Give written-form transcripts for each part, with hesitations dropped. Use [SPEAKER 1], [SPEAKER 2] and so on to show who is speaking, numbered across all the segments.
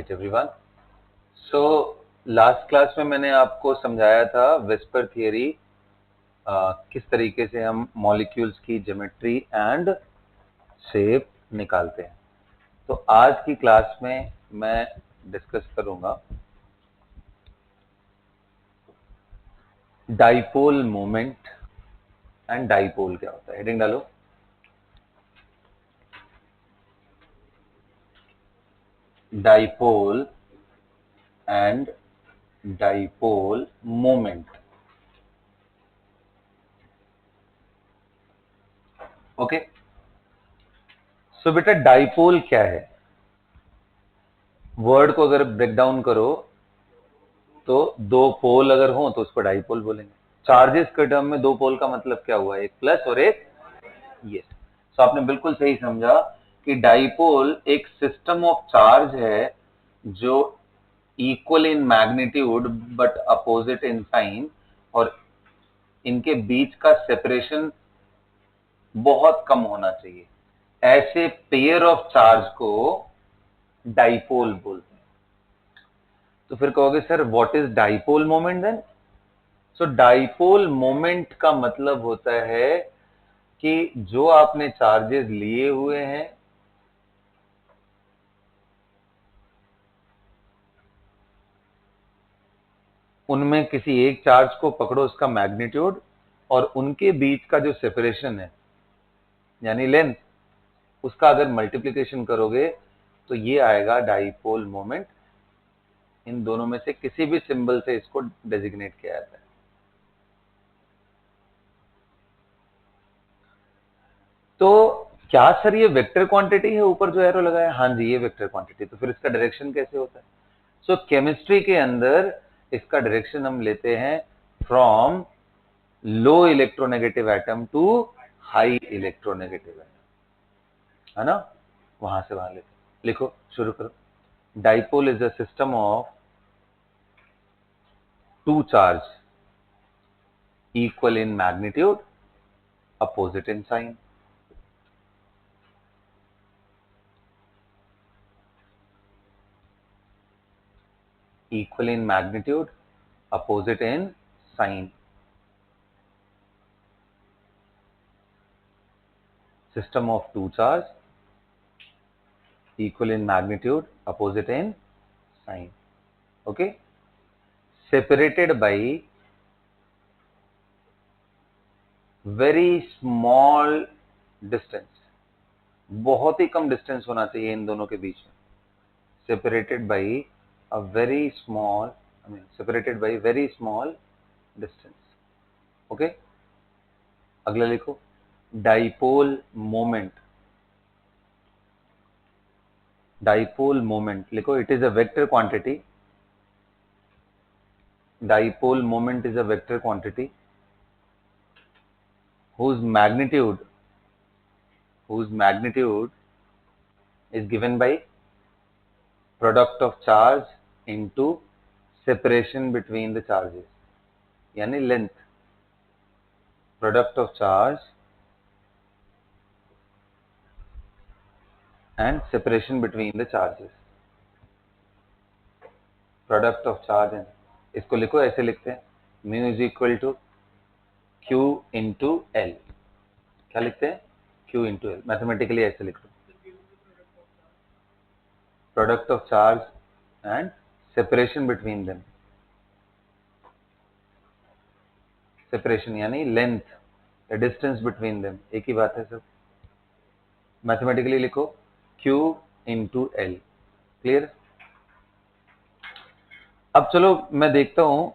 [SPEAKER 1] Right everyone. So last class में मैंने आपको समझाया था विस्पर थियरी, किस तरीके से हम मॉलिक्यूल्स की ज्योमेट्री एंड शेप निकालते हैं। तो आज की क्लास में मैं डिस्कस करूंगा डाइपोल मोमेंट एंड डाइपोल क्या होता है। हेडिंग डालो, dipole and dipole moment. Okay, so बेटा डाइपोल क्या है? वर्ड को अगर ब्रेक डाउन करो तो दो पोल अगर हो तो उसको डाइपोल बोलेंगे। चार्जेस के टर्म में दो पोल का मतलब क्या हुआ? एक प्लस और एक यस। तो आपने बिल्कुल सही समझा कि डाइपोल एक सिस्टम ऑफ चार्ज है जो equal in magnitude but opposite in sign, और इनके बीच का सेपरेशन बहुत कम होना चाहिए। ऐसे पेयर ऑफ चार्ज को डाइपोल बोलते हैं। तो फिर कहोगे sir what is dipole moment then? So dipole moment का मतलब होता है कि जो आपने चार्जेस लिए हुए हैं उनमें किसी एक चार्ज को पकड़ो, उसका मैग्नीट्यूड, और उनके बीच का जो सेपरेशन है यानी लेंथ, उसका अगर मल्टीप्लिकेशन करोगे तो ये आएगा डाइपोल मोमेंट। इन दोनों में से किसी भी सिंबल से इसको डेजिग्नेट किया जाता है। तो क्या सर ये वेक्टर क्वांटिटी है ऊपर जो एरो लगाया? हाँ जी, ये वेक्टर क्वांटिटी। तो फिर इसका डायरेक्शन कैसे होता है? सो केमिस्ट्री के अंदर इसका डायरेक्शन हम लेते हैं from low electronegative atom to high electronegative atom, है ना? वहां से वहां लेते हैं। लिखो, शुरू करो। Dipole is a system of two charge equal in magnitude, opposite in sign. Equal in magnitude, opposite in sign. System of two charge, equal in magnitude, opposite in sign. Okay? Separated by very small distance. बहुत ही कम distance होना चाहिए इन दोनों के बीच में। Separated by a very small, separated by very small distance. Okay? अगला लिखो, dipole moment. Dipole moment लिखो, it is a vector quantity. Dipole moment is a vector quantity whose magnitude is given by product of charge into separation between the charges, यानी length, product of charge and separation between the charges, product of charge and, इसको लिखो, ऐसे लिखते हैं, mu is equal to q into l। क्या लिखते हैं? q into l। Mathematically ऐसे लिख लो, product of charge and separation between them, separation यानी length, the distance between them, एक ही बात है सब। मैथमेटिकली लिखो Q इंटू एल। क्लियर? अब चलो मैं देखता हूं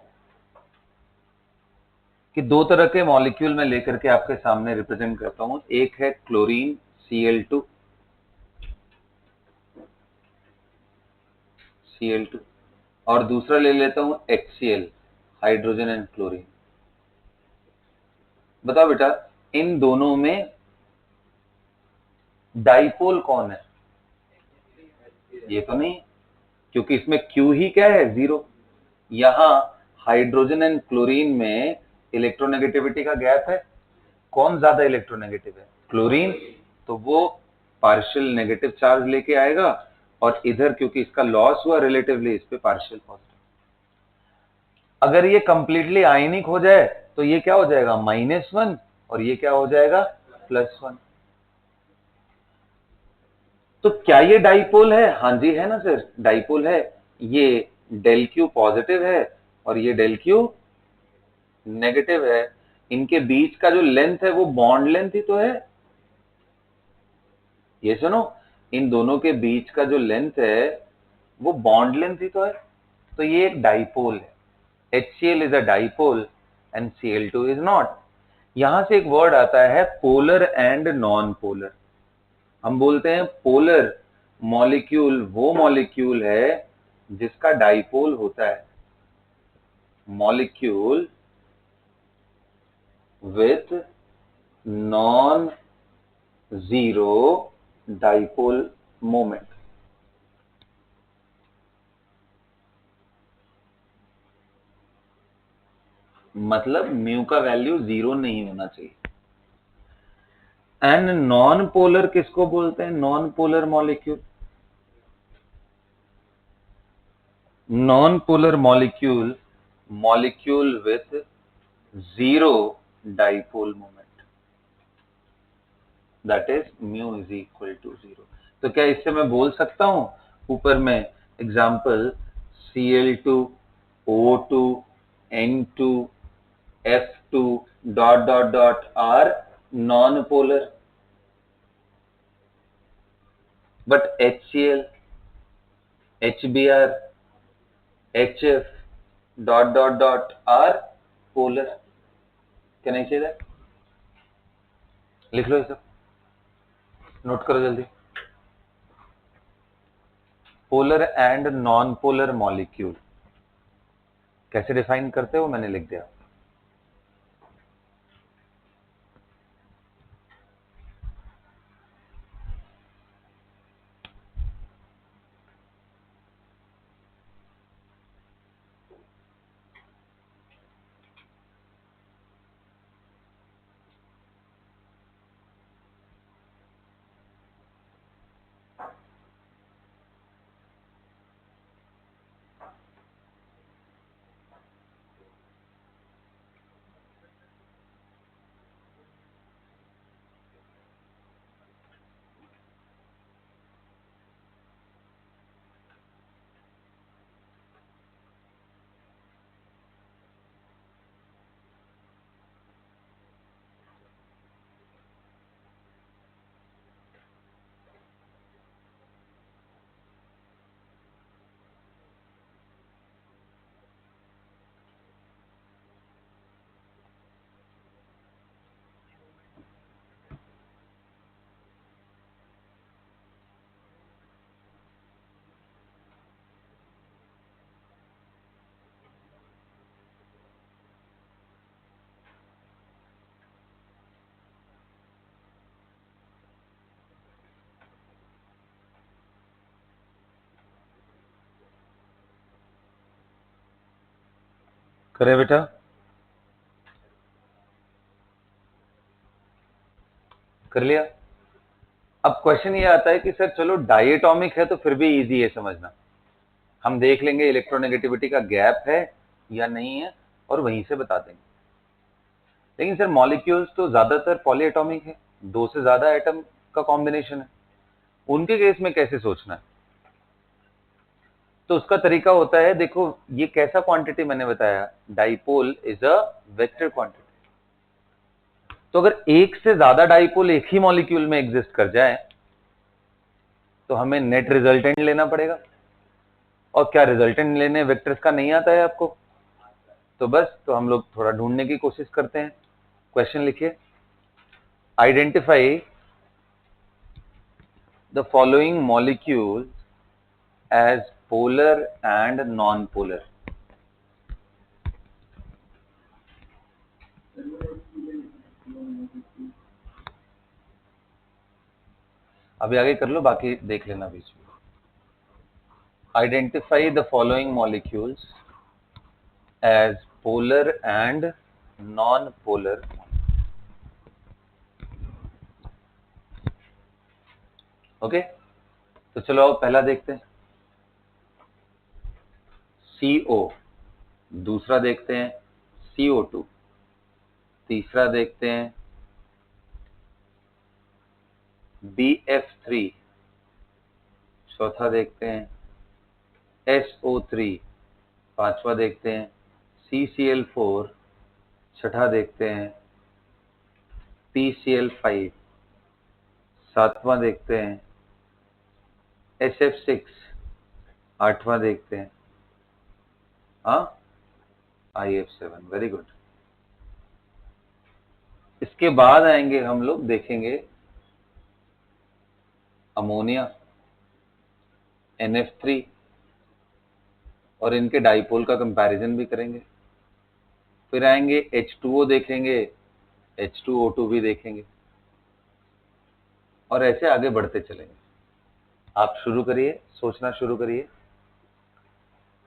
[SPEAKER 1] कि दो तरह के मॉलिक्यूल में लेकर के आपके सामने रिप्रेजेंट करता हूं। एक है क्लोरीन Cl2, और दूसरा ले लेता हूं HCl, हाइड्रोजन एंड क्लोरीन। बताओ बेटा, इन दोनों में डाइपोल कौन है? ये तो नहीं, क्योंकि इसमें Q ही क्या है? 0। यहां हाइड्रोजन एंड क्लोरीन में इलेक्ट्रोनेगेटिविटी का गैप है। कौन ज्यादा इलेक्ट्रोनेगेटिव है? क्लोरीन। तो वो पार्शियल नेगेटिव चार्ज लेके आएगा, और इधर क्योंकि इसका लॉस हुआ रिलेटिवली, इस पे पार्शियल पॉजिटिव। अगर ये कंप्लीटली आयनिक हो जाए तो ये क्या हो जाएगा, -1, और ये क्या हो जाएगा, +1। तो क्या ये डाइपोल है? हाँ जी है ना सर, डाइपोल है। ये del Q पॉजिटिव है और ये del Q नेगेटिव है। इनके बीच का जो लेंथ है वो बॉन्ड लेंथ ही तो है। ये सुनो, इन दोनों के बीच का जो लेंथ है वो बॉन्ड लेंथ ही तो है। तो ये एक डाइपोल है। HCl is a dipole and Cl2 is not। यहां से एक वर्ड आता है पोलर एंड नॉन पोलर। हम बोलते हैं पोलर मॉलिक्यूल वो मॉलिक्यूल है जिसका डाइपोल होता है। Molecule with non zero dipole moment. मतलब म्यू का वैल्यू 0 नहीं होना चाहिए। एंड नॉन पोलर किसको बोलते हैं? Non polar molecule. Non polar molecule, molecule with 0 dipole moment, that is mu is equal to 0। तो क्या इससे मैं बोल सकता हूं ऊपर में example Cl2 O2 N2 F2 dot dot dot are non polar, but HCl HBr HF dot dot dot are polar. क्या नहीं चाहिए? लिख लो ये सब, नोट करो जल्दी। Polar and non polar molecule कैसे डिफाइन करते हो मैंने लिख दिया। करे बेटा, कर लिया। अब क्वेश्चन ये आता है कि सर चलो डायटोमिक है तो फिर भी इजी है समझना, हम देख लेंगे इलेक्ट्रोनेगेटिविटी का गैप है या नहीं है और वहीं से बता देंगे। लेकिन सर मॉलिक्यूल्स तो ज्यादातर पॉलीएटॉमिक है, 2 से ज्यादा एटम का कॉम्बिनेशन है, उनके केस में कैसे सोचना है? तो उसका तरीका होता है, देखो ये कैसा क्वांटिटी मैंने बताया, dipole is a vector quantity. तो अगर एक से ज्यादा डाइपोल एक ही मॉलिक्यूल में एग्जिस्ट कर जाए तो हमें नेट रिजल्टेंट लेना पड़ेगा। और क्या रिजल्टेंट लेने वेक्टर्स का नहीं आता है आपको? तो बस, तो हम लोग थोड़ा ढूंढने की कोशिश करते हैं। क्वेश्चन लिखिए, identify the following molecule as polar and non polar. अभी आगे कर लो, बाकी देख लेना बीच में। Identify the following molecules as polar and non polar. Okay, तो चलो आओ पहला देखते हैं, CO। दूसरा देखते हैं CO2। तीसरा देखते हैं BF3। चौथा देखते हैं SO3। पांचवा देखते हैं CCl4। छठा देखते हैं PCl5। सातवां देखते हैं SF6। आठवां देखते हैं IF7। Very good. इसके बाद आएंगे हम लोग, देखेंगे अमोनिया, NF3, और इनके डाइपोल का कंपैरिजन भी करेंगे। फिर आएंगे H2O देखेंगे, H2O2 भी देखेंगे, और ऐसे आगे बढ़ते चलेंगे। आप शुरू करिए, सोचना शुरू करिए।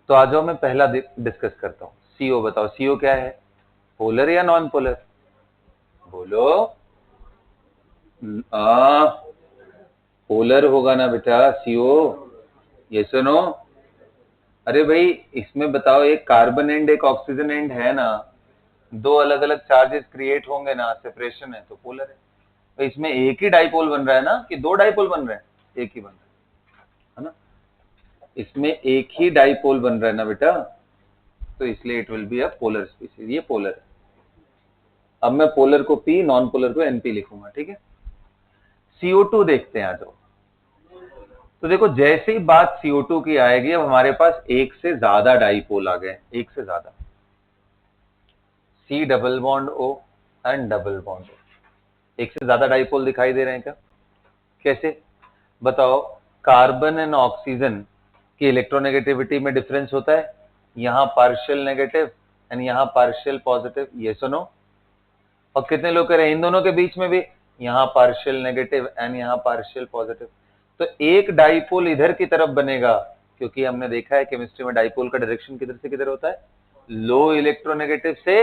[SPEAKER 1] तो आ जाओ, मैं पहला डिस्कस करता हूँ। CO बताओ, CO क्या है? पोलर या नॉन पोलर? बोलो। पोलर होगा ना बेटा CO। ये सुनो, अरे भाई इसमें बताओ, एक कार्बन एंड एक ऑक्सीजन एंड है ना, दो अलग अलग चार्जेस क्रिएट होंगे ना, सेपरेशन है तो पोलर है। तो इसमें एक ही डाइपोल बन रहा है ना, कि दो डाइपोल बन रहे हैं? एक ही बन रहा है ना, इसमें एक ही डाइपोल बन रहा है ना बेटा, तो इसलिए it will be a polar species. ये पोलर है। अब मैं पोलर को P, नॉन पोलर को NP लिखूंगा, ठीक है। CO2 देखते हैं, आ जाओ। तो देखो, जैसे ही बात CO2 की आएगी, अब हमारे पास एक से ज्यादा डाइपोल आ गए, एक से ज्यादा। C double bond O and double bond O। एक से ज्यादा डाइपोल दिखाई दे रहे हैं क्या? कैसे बताओ? कार्बन एंड ऑक्सीजन की इलेक्ट्रोनेगेटिविटी में डिफरेंस होता है, यहां पार्शियल नेगेटिव एंड यहां पार्शियल पॉजिटिव, ये सुनो। और कितने लोग कह रहे हैं इन दोनों के बीच में भी, यहां पार्शियल नेगेटिव एंड यहां पार्शियल पॉजिटिव। तो एक डाइपोल इधर की तरफ बनेगा, क्योंकि हमने देखा है केमिस्ट्री में डाइपोल का डायरेक्शन किधर से किधर होता है, लो इलेक्ट्रोनेगेटिव से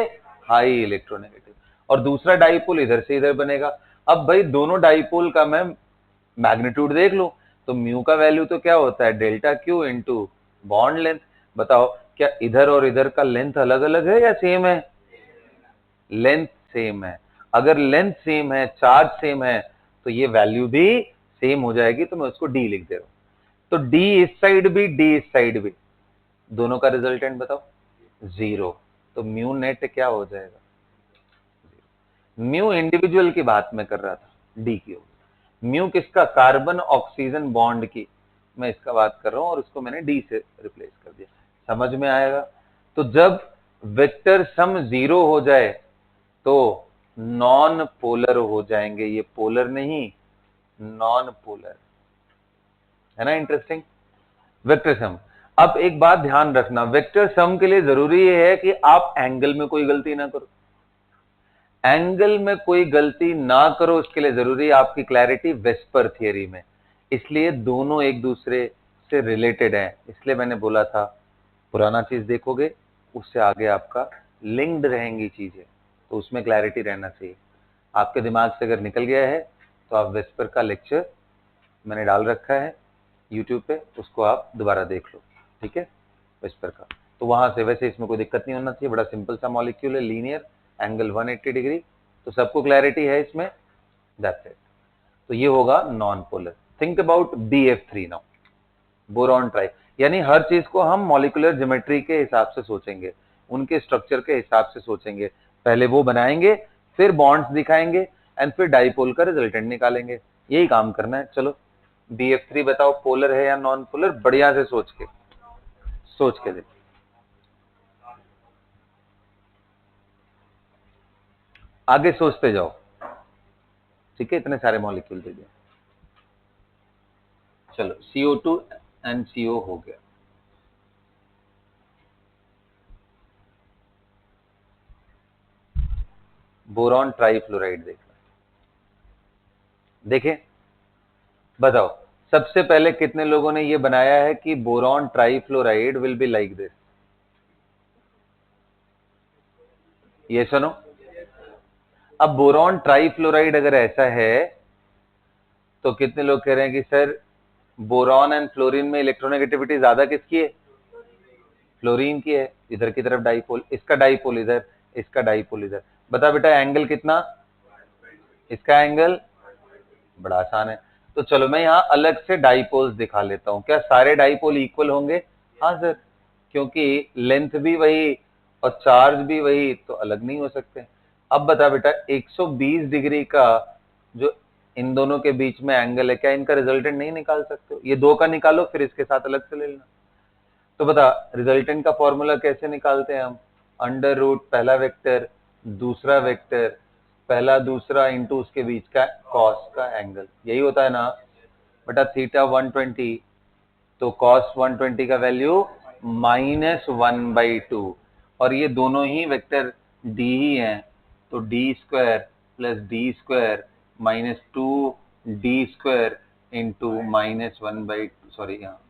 [SPEAKER 1] हाई इलेक्ट्रोनेगेटिव। और दूसरा डाइपोल इधर से इधर बनेगा। अब भाई दोनों डाइपोल का मैं मैग्नीट्यूड देख लो, तो म्यू का वैल्यू तो क्या होता है, delta Q into bond length. बताओ, क्या इधर और इधर का लेंथ अलग अलग है या सेम है? लेंथ सेम है। अगर लेंथ सेम है, चार्ज सेम है, तो ये वैल्यू भी सेम हो जाएगी, तो मैं उसको डी लिख दे रहा हूं। तो डी इस साइड भी, डी इस साइड भी, दोनों का रिजल्टेंट बताओ, 0। तो म्यू नेट क्या हो जाएगा? म्यू इंडिविजुअल की बात मैं कर रहा था, डी की होगी। म्यू किसका? कार्बन ऑक्सीजन बॉन्ड की मैं इसका बात कर रहा हूं, और उसको मैंने डी से रिप्लेस कर दिया। समझ में आएगा? तो जब वेक्टर सम 0 हो जाए तो नॉन पोलर हो जाएंगे, ये पोलर नहीं, नॉन पोलर है ना। इंटरेस्टिंग। Vector sum. अब एक बात ध्यान रखना, वेक्टर सम के लिए जरूरी है कि आप एंगल में कोई गलती ना करो। एंगल में कोई गलती ना करो, इसके लिए जरूरी है आपकी क्लैरिटी वेस्पर थियरी में। इसलिए दोनों एक दूसरे से रिलेटेड है, इसलिए मैंने बोला था पुराना चीज देखोगे, उससे आगे आपका लिंक्ड रहेंगी चीजें, तो उसमें क्लैरिटी रहना चाहिए। आपके दिमाग से अगर निकल गया है तो आप वेस्पर का लेक्चर मैंने डाल रखा है यूट्यूब पे, उसको आप दोबारा देख लो, ठीक है, वेस्पर का। तो वहां से, वैसे इसमें कोई दिक्कत नहीं होना चाहिए, बड़ा सिंपल सा मॉलिक्यूल है, लीनियर, एंगल 180 डिग्री, तो सबको क्लैरिटी है इसमें, दैट्स इट। तो ये होगा non polar. Think about BF3 now, boron try. यानी हर चीज को हम मॉलिक्यूलर ज्योमेट्री के हिसाब से सोचेंगे, उनके स्ट्रक्चर के हिसाब से सोचेंगे। पहले वो बनाएंगे, फिर बॉन्ड्स दिखाएंगे, एंड फिर डाइपोल का रिजल्टेंट निकालेंगे। यही काम करना है। चलो, BF3 बताओ, पोलर है या नॉन पोलर? बढ़िया से सोच के देखो। आगे सोचते जाओ, ठीक है, इतने सारे मॉलिक्यूल दे दिए। चलो, CO2 एंड CO हो गया। बोरॉन ट्राइफ्लोराइड देखना, देखें, बताओ सबसे पहले कितने लोगों ने ये बनाया है कि boron trifluoride will be like this? ये सुनो। अब बोरॉन ट्राइफ्लोराइड अगर ऐसा है, तो कितने लोग कह रहे हैं कि सर बोरॉन एंड फ्लोरीन में इलेक्ट्रोनेगेटिविटी ज्यादा किसकी है? फ्लोरीन की है। इधर की तरफ डाइपोल, इसका डाइपोल इधर, इसका डाइपोल इधर। बता बेटा एंगल कितना? इसका एंगल बड़ा आसान है। तो चलो मैं यहाँ अलग से डाइपोल्स दिखा लेता हूँ। क्या सारे डाइपोल इक्वल होंगे? हाँ सर, क्योंकि लेंथ भी वही और चार्ज भी वही, तो अलग नहीं हो सकते। अब बता बेटा 120 डिग्री का जो इन दोनों के बीच में एंगल है, क्या इनका रिजल्टेंट नहीं निकाल सकते हो? ये दो का निकालो, फिर इसके साथ अलग से ले लेना। तो बता रिजल्टेंट का फॉर्मूला कैसे निकालते हैं हम? अंडर रूट पहला वेक्टर, दूसरा वेक्टर, पहला दूसरा इंटू उसके बीच का कॉस का एंगल, यही होता है ना बेटा। थीटा 120, तो कॉस 120 का वैल्यू -1/2, और ये दोनों ही वेक्टर डी ही हैं, तो D square plus D square minus 2d² into -1/2, sorry यहाँ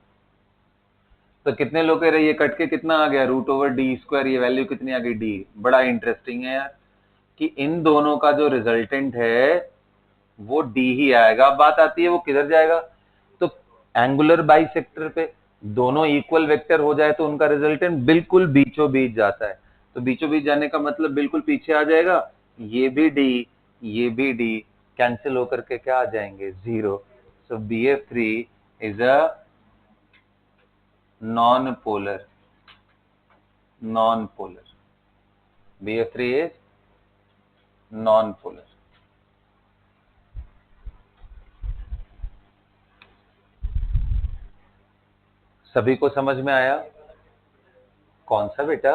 [SPEAKER 1] तो कितने लोग कह रहे ये कट के कितना आ गया? √d²। ये वैल्यू कितनी आ गई? डी। बड़ा इंटरेस्टिंग है यार कि इन दोनों का जो रिजल्टेंट है वो डी ही आएगा। अब बात आती है वो किधर जाएगा? तो एंगुलर बाइसेक्टर पे दोनों इक्वल वेक्टर हो जाए तो उनका रिजल्टेंट बिल्कुल बीचों बीच जाता है। तो बीचों बीच जाने का मतलब बिल्कुल पीछे आ जाएगा। ये भी डी, ये भी डी कैंसिल होकर के क्या आ जाएंगे? 0। सो BF3 is a non-polar, non-polar. BF3 is non-polar. सभी को समझ में आया? कौन सा बेटा?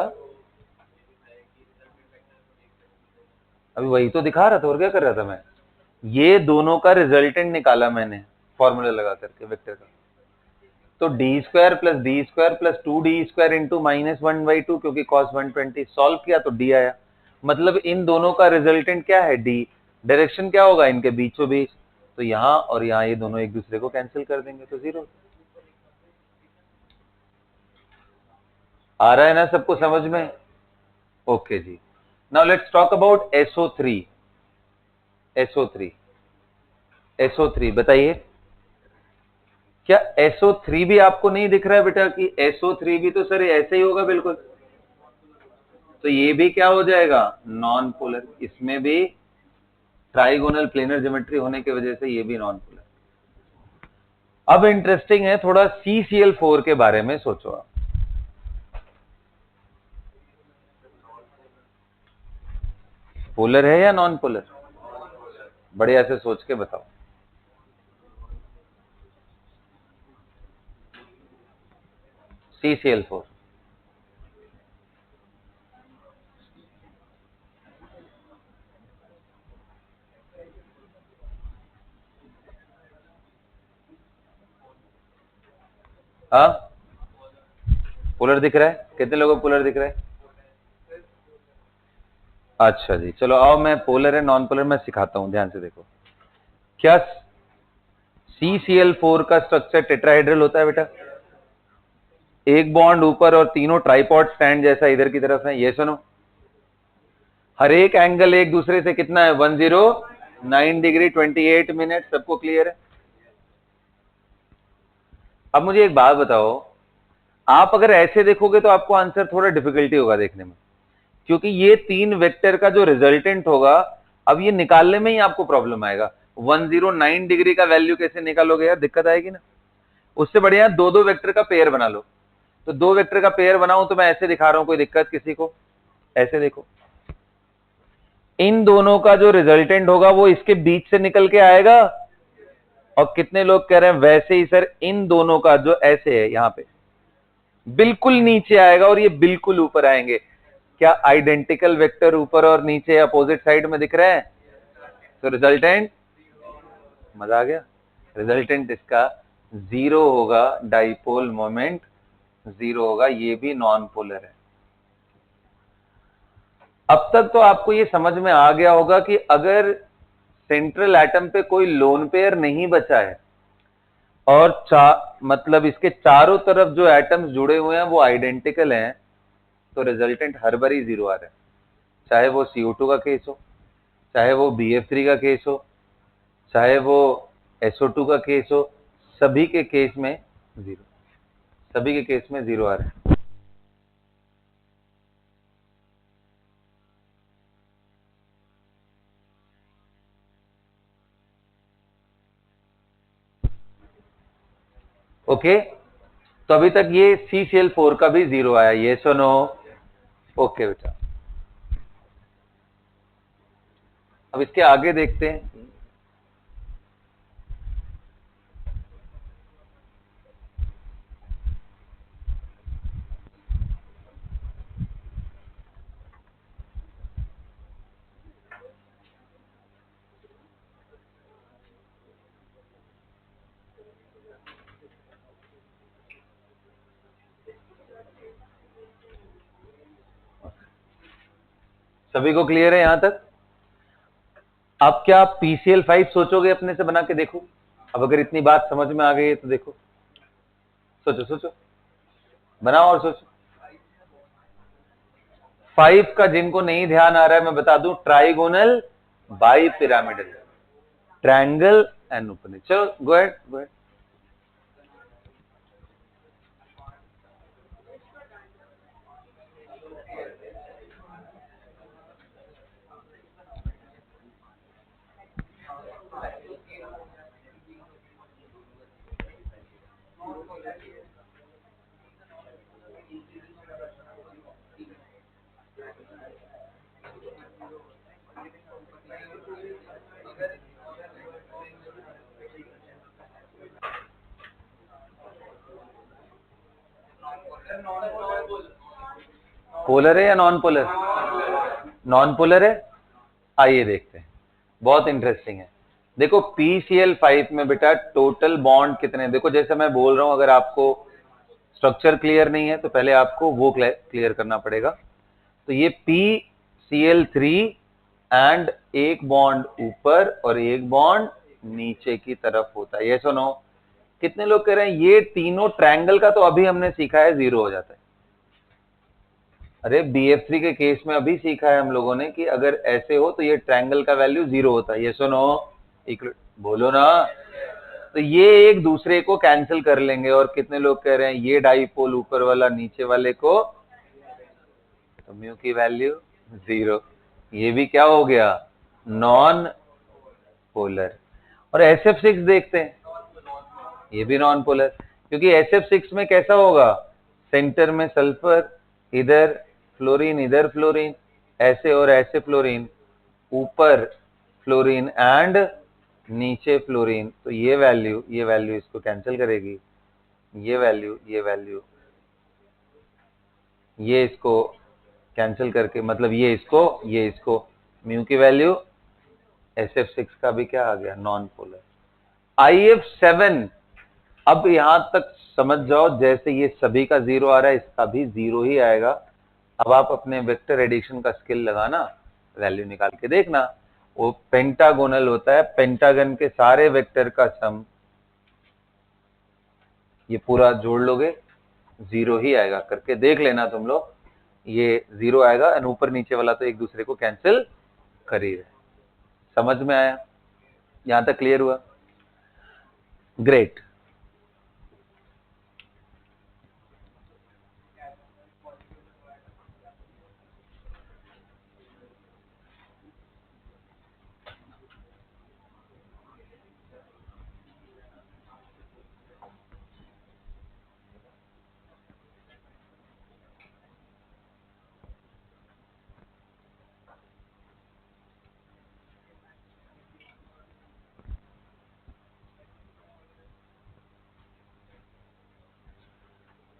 [SPEAKER 1] अभी वही तो दिखा रहा था, और क्या कर रहा था मैं? ये दोनों का रिजल्टेंट निकाला मैंने फॉर्मूला लगा करके वेक्टर का। तो d² plus d² plus 2d² into -1/2, क्योंकि cos 120 सॉल्व किया तो d आया। मतलब इन दोनों का रिजल्टेंट क्या है? d। डायरेक्शन क्या होगा इनके बीचों बीच? तो यहाँ और यहाँ ये दोनों एक दूसरे को कैंसिल कर देंगे, तो 0। आ रहा है ना सबको समझ में? ओके जी। Now let's talk about SO3। SO3, SO3 बताइए, क्या SO3 भी आपको नहीं दिख रहा है बेटा कि SO3 भी तो सर ऐसे ही होगा बिल्कुल? तो ये भी क्या हो जाएगा? Non polar. इसमें भी ट्राइगोनल प्लेनर ज्योमेट्री होने की वजह से ये भी नॉन पोलर। अब इंटरेस्टिंग है थोड़ा CCl4 के बारे में सोचो आप। पोलर है या नॉन पोलर? बढ़िया से सोच के बताओ। CCl4 हाँ पोलर दिख रहा है? कितने लोगों को पोलर दिख रहा है? अच्छा जी, चलो आओ मैं पोलर है नॉन पोलर मैं सिखाता हूं, ध्यान से देखो। क्या CCl4 का स्ट्रक्चर टेट्राहेड्रल होता है बेटा? एक बॉन्ड ऊपर और तीनों ट्राइपॉड स्टैंड जैसा इधर की तरफ है, ये सुनो। हर एक एंगल एक दूसरे से कितना है? 109 डिग्री 28 मिनट। सबको क्लियर है? अब मुझे एक बात बताओ, आप अगर ऐसे देखोगे तो आपको आंसर थोड़ा डिफिकल्टी होगा देखने में, क्योंकि ये तीन वेक्टर का जो रिजल्टेंट होगा, अब ये निकालने में ही आपको प्रॉब्लम आएगा। 109 डिग्री का वैल्यू कैसे निकालोगे यार? दिक्कत आएगी ना। उससे बढ़िया दो दो वेक्टर का पेयर बना लो। तो दो वेक्टर का पेयर बनाऊं तो मैं ऐसे दिखा रहा हूं, कोई दिक्कत किसी को? ऐसे देखो, इन दोनों का जो रिजल्टेंट होगा वो इसके बीच से निकल के आएगा। और कितने लोग कह रहे हैं वैसे ही सर इन दोनों का जो ऐसे है यहां पे बिल्कुल नीचे आएगा और ये बिल्कुल ऊपर आएंगे। क्या आइडेंटिकल वेक्टर ऊपर और नीचे अपोजिट साइड में दिख रहे हैं? तो रिजल्टेंट, मजा आ गया। रिजल्टेंट इसका 0 होगा, डाइपोल मोमेंट 0 होगा, ये भी नॉन पोलर है। अब तक तो आपको ये समझ में आ गया होगा कि अगर सेंट्रल एटम पे कोई लोन पेयर नहीं बचा है और मतलब इसके चारों तरफ जो एटम्स जुड़े हुए हैं वो आइडेंटिकल हैं, तो रिजल्टेंट हर बार ही 0 आ रहा है। चाहे वो CO2 का केस हो, चाहे वो BF3 का केस हो, चाहे वो SO2 का केस हो, सभी के केस में जीरो, सभी के केस में जीरो आ रहा है। ओके, तो अभी तक ये CCl4 का भी जीरो आया, ये सुनो। ओके बेटा, अब इसके आगे देखते हैं। सभी को क्लियर है यहां तक? अब क्या आप PCl5 सोचोगे अपने से बना के देखो? अब अगर इतनी बात समझ में आ गई है तो देखो, सोचो सोचो, बनाओ और सोचो। 5 का जिनको नहीं ध्यान आ रहा है मैं बता दूं, trigonal, bipyramidal, triangle and open. चलो go ahead, go ahead. Polar है या नॉन पोलर? नॉन पोलर है। आइए देखते हैं, बहुत इंटरेस्टिंग है। देखो PCl5 में बेटा टोटल बॉन्ड कितने हैं? देखो जैसे मैं बोल रहा हूं, अगर आपको स्ट्रक्चर क्लियर नहीं है तो पहले आपको वो क्लियर करना पड़ेगा। तो ये PCl3 एंड एक बॉन्ड ऊपर और एक बॉन्ड नीचे की तरफ होता है, ये सुनो। कितने लोग कह रहे हैं ये तीनों ट्रायंगल का? तो अभी हमने सीखा है जीरो हो जाता है। अरे BF3 के केस में अभी सीखा है हम लोगों ने कि अगर ऐसे हो तो ये ट्रायंगल का वैल्यू जीरो होता है, ये सुनो। बोलो ना। तो ये एक दूसरे को कैंसिल कर लेंगे। और कितने लोग कह रहे हैं ये डाइपोल ऊपर वाला नीचे वाले को, तो म्यू की वैल्यू जीरो। ये भी क्या हो गया? Non polar. और SF6 देखते हैं, ये भी नॉन पोलर, क्योंकि SF6 में कैसा होगा? सेंटर में सल्फर, इधर फ्लोरीन, इधर फ्लोरीन, ऐसे और ऐसे फ्लोरीन, ऊपर फ्लोरीन एंड नीचे फ्लोरीन। तो ये वैल्यू इसको कैंसिल करेगी, ये वैल्यू, ये इसको कैंसिल करके, मतलब ये इसको म्यू की वैल्यू SF6 का भी क्या आ गया? Non polar. IF7, अब यहां तक समझ जाओ, जैसे ये सभी का जीरो आ रहा है, इसका भी जीरो ही आएगा। अब आप अपने वेक्टर एडिशन का स्किल लगाना, वैल्यू निकाल के देखना। वो पेंटागोनल होता है, पेंटागन के सारे वेक्टर का सम ये पूरा जोड़ लोगे, जीरो ही आएगा। करके देख लेना तुम लोग, ये जीरो आएगा। और ऊपर नीचे वाला तो एक दूसरे को कैंसिल कर ही रहे। समझ में आया? यहां तक क्लियर हुआ? ग्रेट।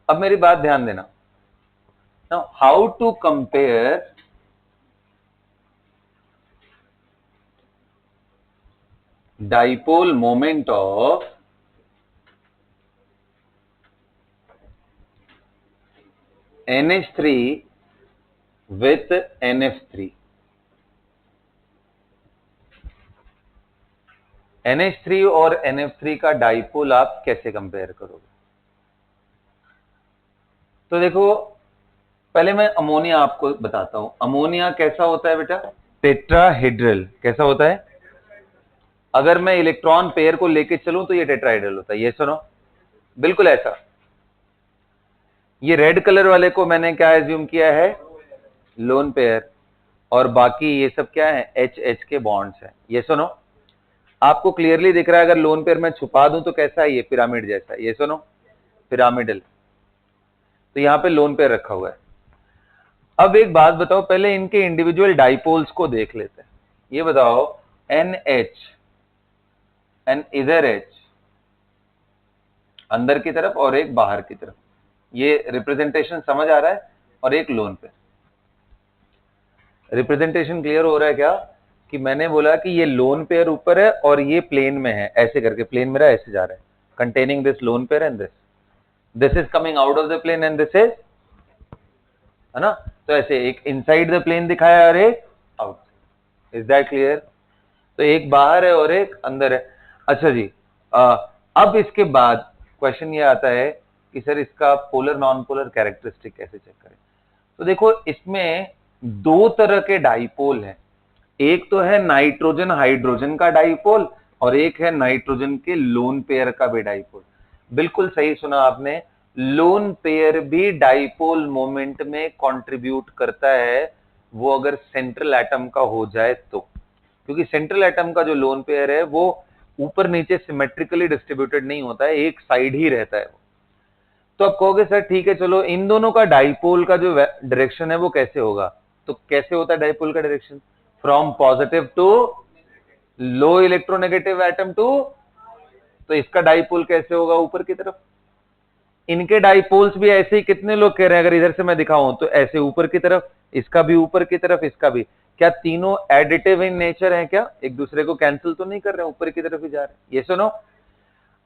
[SPEAKER 1] अब मेरी बात ध्यान देना। Now, how to compare dipole moment of NH3 with NF3? NH3 और NF3 का डाइपोल आप कैसे कंपेयर करोगे? तो देखो, पहले मैं अमोनिया आपको बताता हूं। अमोनिया कैसा होता है बेटा? टेट्राहेड्रल। कैसा होता है? अगर मैं इलेक्ट्रॉन पेयर को लेके चलूं तो ये टेट्राहेड्रल होता है, ये सुनो, बिल्कुल ऐसा। ये रेड कलर वाले को मैंने क्या एज्यूम किया है, लोन पेयर, और बाकी ये सब क्या है, एच एच के बॉन्ड्स है, ये सुनो। आपको क्लियरली दिख रहा है, अगर लोन पेयर मैं छुपा दूं तो कैसा है, ये पिरामिड जैसा, ये सुनो, पिरामिडल। तो यहां पे लोन पेयर रखा हुआ है। अब एक बात बताओ, पहले इनके इंडिविजुअल डाइपोल्स को देख लेते हैं। ये बताओ, एन एच एन इधर एच अंदर की तरफ और एक बाहर की तरफ, ये रिप्रेजेंटेशन समझ आ रहा है, और एक लोन पेयर। रिप्रेजेंटेशन क्लियर हो रहा है क्या, कि मैंने बोला कि ये लोन पेयर ऊपर है और ये प्लेन में है, ऐसे करके प्लेन मेरा ऐसे जा रहा है, containing this lone pair and this is coming out of the plane and this is, है ना। तो ऐसे एक इनसाइड द प्लेन दिखाया और एक आउट, इज दैट क्लियर। तो एक बाहर है और एक अंदर है। अच्छा जी, अब इसके बाद क्वेश्चन ये आता है कि सर इसका पोलर नॉन पोलर कैरेक्टरिस्टिक कैसे चेक करें। तो देखो, इसमें दो तरह के डाइपोल हैं, एक तो है नाइट्रोजन हाइड्रोजन का डाइपोल और एक है नाइट्रोजन के लोन पेयर का भी डाइपोल। बिल्कुल सही सुना आपने, लोन पेयर भी डाइपोल मोमेंट में कंट्रीब्यूट करता है, वो अगर सेंट्रल एटम का हो जाए तो, क्योंकि सेंट्रल एटम का जो लोन पेयर है वो ऊपर नीचे सिमेट्रिकली डिस्ट्रीब्यूटेड नहीं होता है, एक साइड ही रहता है। तो आप कहोगे सर ठीक है, चलो इन दोनों का डाइपोल का जो डायरेक्शन है वो कैसे होगा, तो कैसे होता है डाइपोल का direction, from positive to low electronegative atom to, तो इसका डाइपोल कैसे होगा, ऊपर की तरफ। इनके डाइपोल्स भी ऐसे ही, कितने लोग कह रहे हैं, अगर इधर से मैं दिखाऊं तो ऐसे ऊपर की तरफ, इसका भी ऊपर की तरफ, इसका भी। क्या तीनों एडिटिव इन नेचर हैं क्या, एक दूसरे को कैंसिल तो नहीं कर रहे हैं, ऊपर की तरफ ही जा रहे हैं, ये सुनो।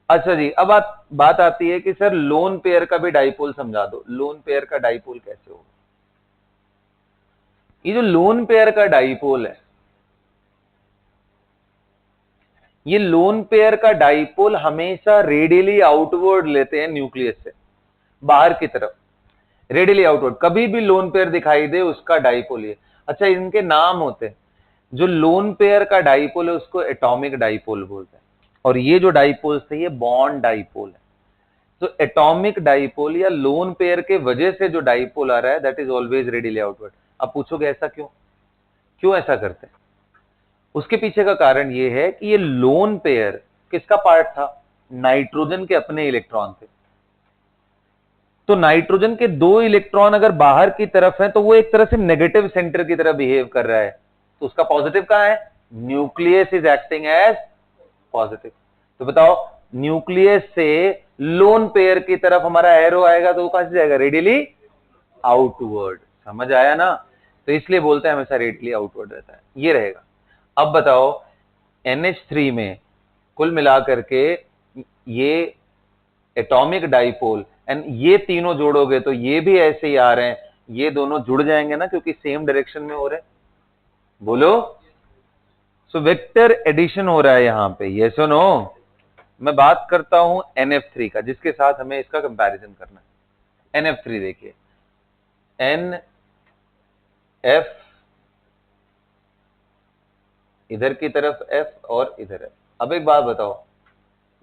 [SPEAKER 1] अच्छा जी, अब बात आती है कि सर लोन पेयर का भी डाइपोल समझा दो, लोन पेयर का डाइपोल कैसे होगा। ये जो लोन पेयर का डाइपोल है, ये लोन पेयर का डाइपोल हमेशा रेडियली आउटवर्ड लेते हैं न्यूक्लियस से, बाहर की तरफ, रेडियली आउटवर्ड। कभी भी लोन पेयर दिखाई दे उसका डाइपोल ये। अच्छा, इनके नाम होते हैं, जो लोन पेयर का डाइपोल है उसको एटॉमिक डाइपोल बोलते हैं, और ये जो डाइपोल थे ये बॉन्ड डाइपोल है। तो एटॉमिक डाइपोल या लोन पेयर के वजह से जो डाइपोल आ रहा है that is always radially outward. अब पूछोगे ऐसा क्यों, क्यों ऐसा करते हैं। उसके पीछे का कारण ये है कि ये लोन पेयर किसका पार्ट था, नाइट्रोजन के अपने इलेक्ट्रॉन थे। तो नाइट्रोजन के दो इलेक्ट्रॉन अगर बाहर की तरफ है तो वो एक तरह से नेगेटिव सेंटर की तरह बिहेव कर रहा है, तो उसका पॉजिटिव कहां है, nucleus is acting as positive. तो बताओ, न्यूक्लियस से लोन पेयर की तरफ हमारा एरो आएगा तो वो कहां से जाएगा, रेडियली आउटवर्ड। समझ आया ना, तो इसलिए बोलते हैं हमेशा रेडियली आउटवर्ड रहता है, ये रहेगा। अब बताओ, NH3 में कुल मिलाकर के ये एटॉमिक डाइपोल एंड ये तीनों जोड़ोगे तो ये भी ऐसे ही आ रहे हैं, ये दोनों जुड़ जाएंगे ना, क्योंकि सेम डायरेक्शन में हो रहे हैं। बोलो, सो वेक्टर एडिशन हो रहा है यहां पे, ये सुनो। मैं बात करता हूं NF3 का, जिसके साथ हमें इसका कंपैरिजन करना है। NF3 देखिए, NF, इधर की तरफ F और इधर F। अब एक बात बताओ,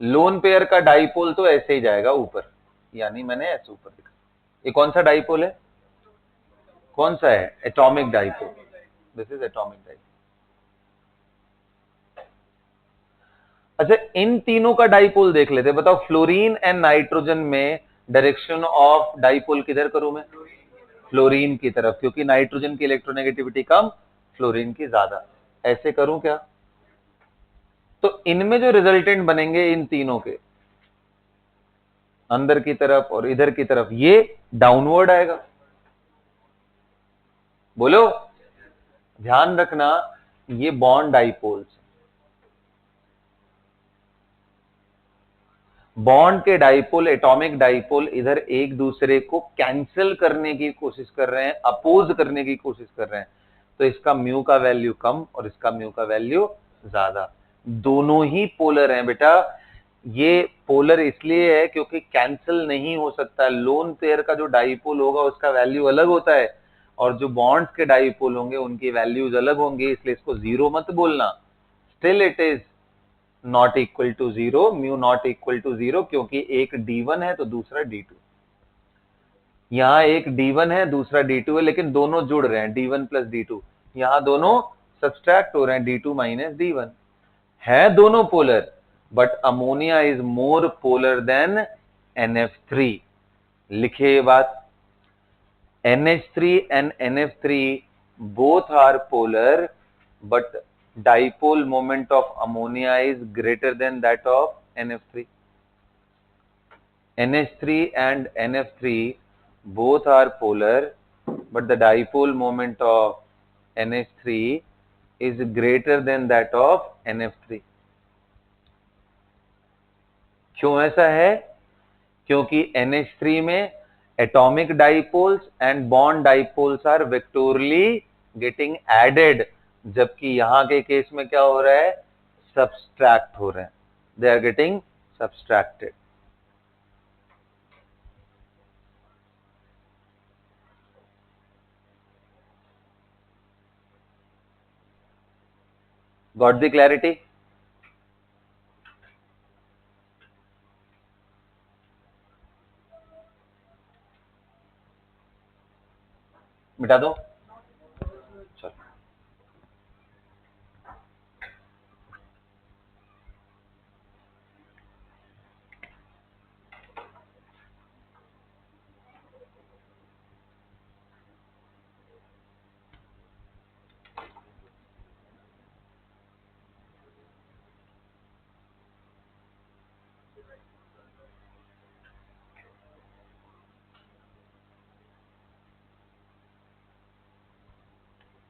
[SPEAKER 1] लोन पेयर का डाइपोल तो ऐसे ही जाएगा ऊपर, यानी मैंने ऐसे ऊपर लिखा। ये कौन सा डाइपोल है, कौन सा है, atomic dipole, this is atomic dipole. अच्छा, इन तीनों का डाइपोल देख लेते हैं। बताओ, फ्लोरीन एंड नाइट्रोजन में डायरेक्शन ऑफ डाइपोल किधर करूं मैं, फ्लोरीन की तरफ, क्योंकि नाइट्रोजन की इलेक्ट्रोनेगेटिविटी कम, फ्लोरीन की ज्यादा। ऐसे करूं क्या, तो इनमें जो रिजल्टेंट बनेंगे इन तीनों के, अंदर की तरफ और इधर की तरफ, ये डाउनवर्ड आएगा। बोलो, ध्यान रखना, ये बॉन्ड डाइपोल्स, बॉन्ड के डाइपोल, एटॉमिक डाइपोल इधर एक दूसरे को कैंसिल करने की कोशिश कर रहे हैं, अपोज करने की कोशिश कर रहे हैं। तो इसका म्यू का वैल्यू कम और इसका म्यू का वैल्यू ज्यादा। दोनों ही पोलर हैं बेटा। ये पोलर इसलिए है क्योंकि कैंसिल नहीं हो सकता। लोन पेयर का जो डाइपोल होगा उसका वैल्यू अलग होता है, और जो बॉन्ड्स के डाइपोल होंगे उनकी वैल्यूज अलग होंगे, इसलिए इसको जीरो मत बोलना, still it is not equal to 0, mu not equal to 0, क्योंकि एक D1 है तो दूसरा D2। यहां एक D1 है दूसरा D2 है, लेकिन दोनों जुड़ रहे हैं, D1 प्लस D2। यहां दोनों सब्सट्रैक्ट हो रहे हैं, D2 माइनस D1। है दोनों polar, but ammonia is more polar than NF3। लिखिए ये बात, NH3 and NF3 both are polar, but dipole moment of ammonia is greater than that of NF3। NH3 and NF3 both are polar, but the dipole moment of NH3 is greater than that of NF3। क्यों ऐसा है? क्योंकि NH3 में atomic dipoles and bond dipoles are vectorially getting added, जबकि यहां के case में क्या हो रहा है? सब्सट्रैक्ट हो रहे हैं, they are getting subtracted। Got the clarity? मिटा दो, चलो।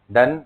[SPEAKER 1] डन।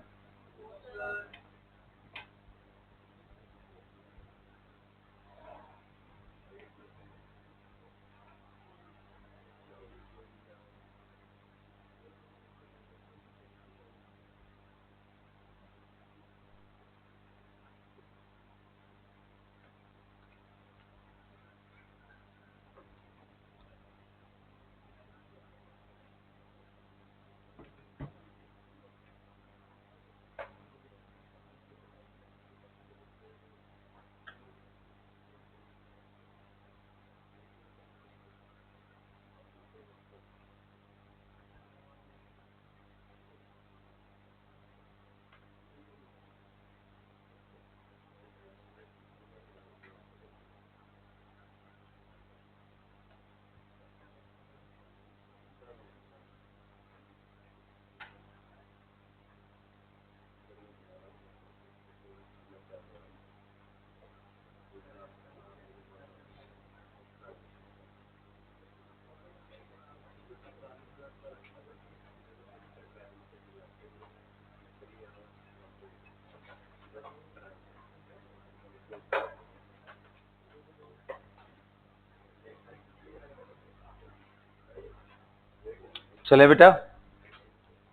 [SPEAKER 1] चले बेटा,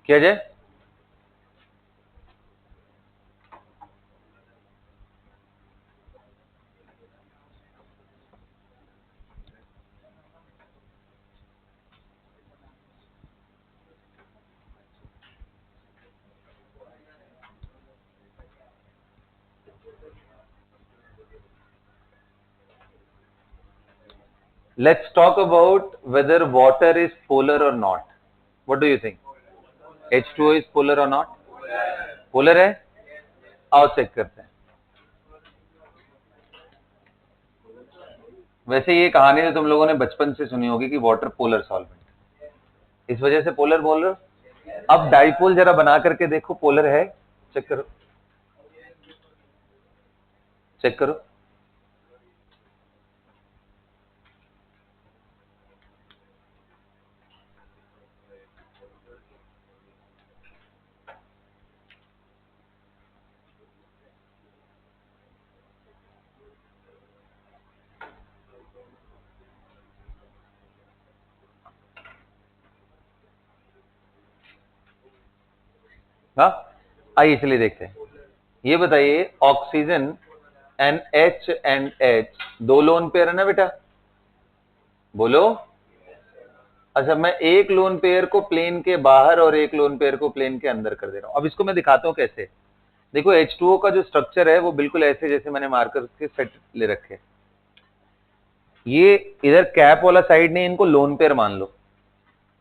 [SPEAKER 1] क्या जाए? Let's talk about whether water is polar or not. What do you think? H2O is polar or not? Polar है? आओ चेक करते हैं। वैसे ये कहानी तो तुम लोगों ने बचपन से सुनी होगी कि वाटर पोलर सॉल्वेंट, इस वजह से पोलर बोल रहे हो। अब डाइपोल जरा बना करके देखो, पोलर है? चेक करो, चेक करो। हाँ, आइए चलिए देखते हैं। ये बताइए, ऑक्सीजन NH एंड H दो लोन पेयर है ना बेटा? बोलो। अच्छा, मैं एक लोन पेयर को प्लेन के बाहर और एक लोन पेयर को प्लेन के अंदर कर दे रहा हूं। अब इसको मैं दिखाता हूं कैसे। देखो H2O का जो स्ट्रक्चर है वो बिल्कुल ऐसे जैसे मैंने मार्कर के सेट ले रखे। ये इधर कैप वाला साइड नहीं, इनको लोन पेयर मान लो,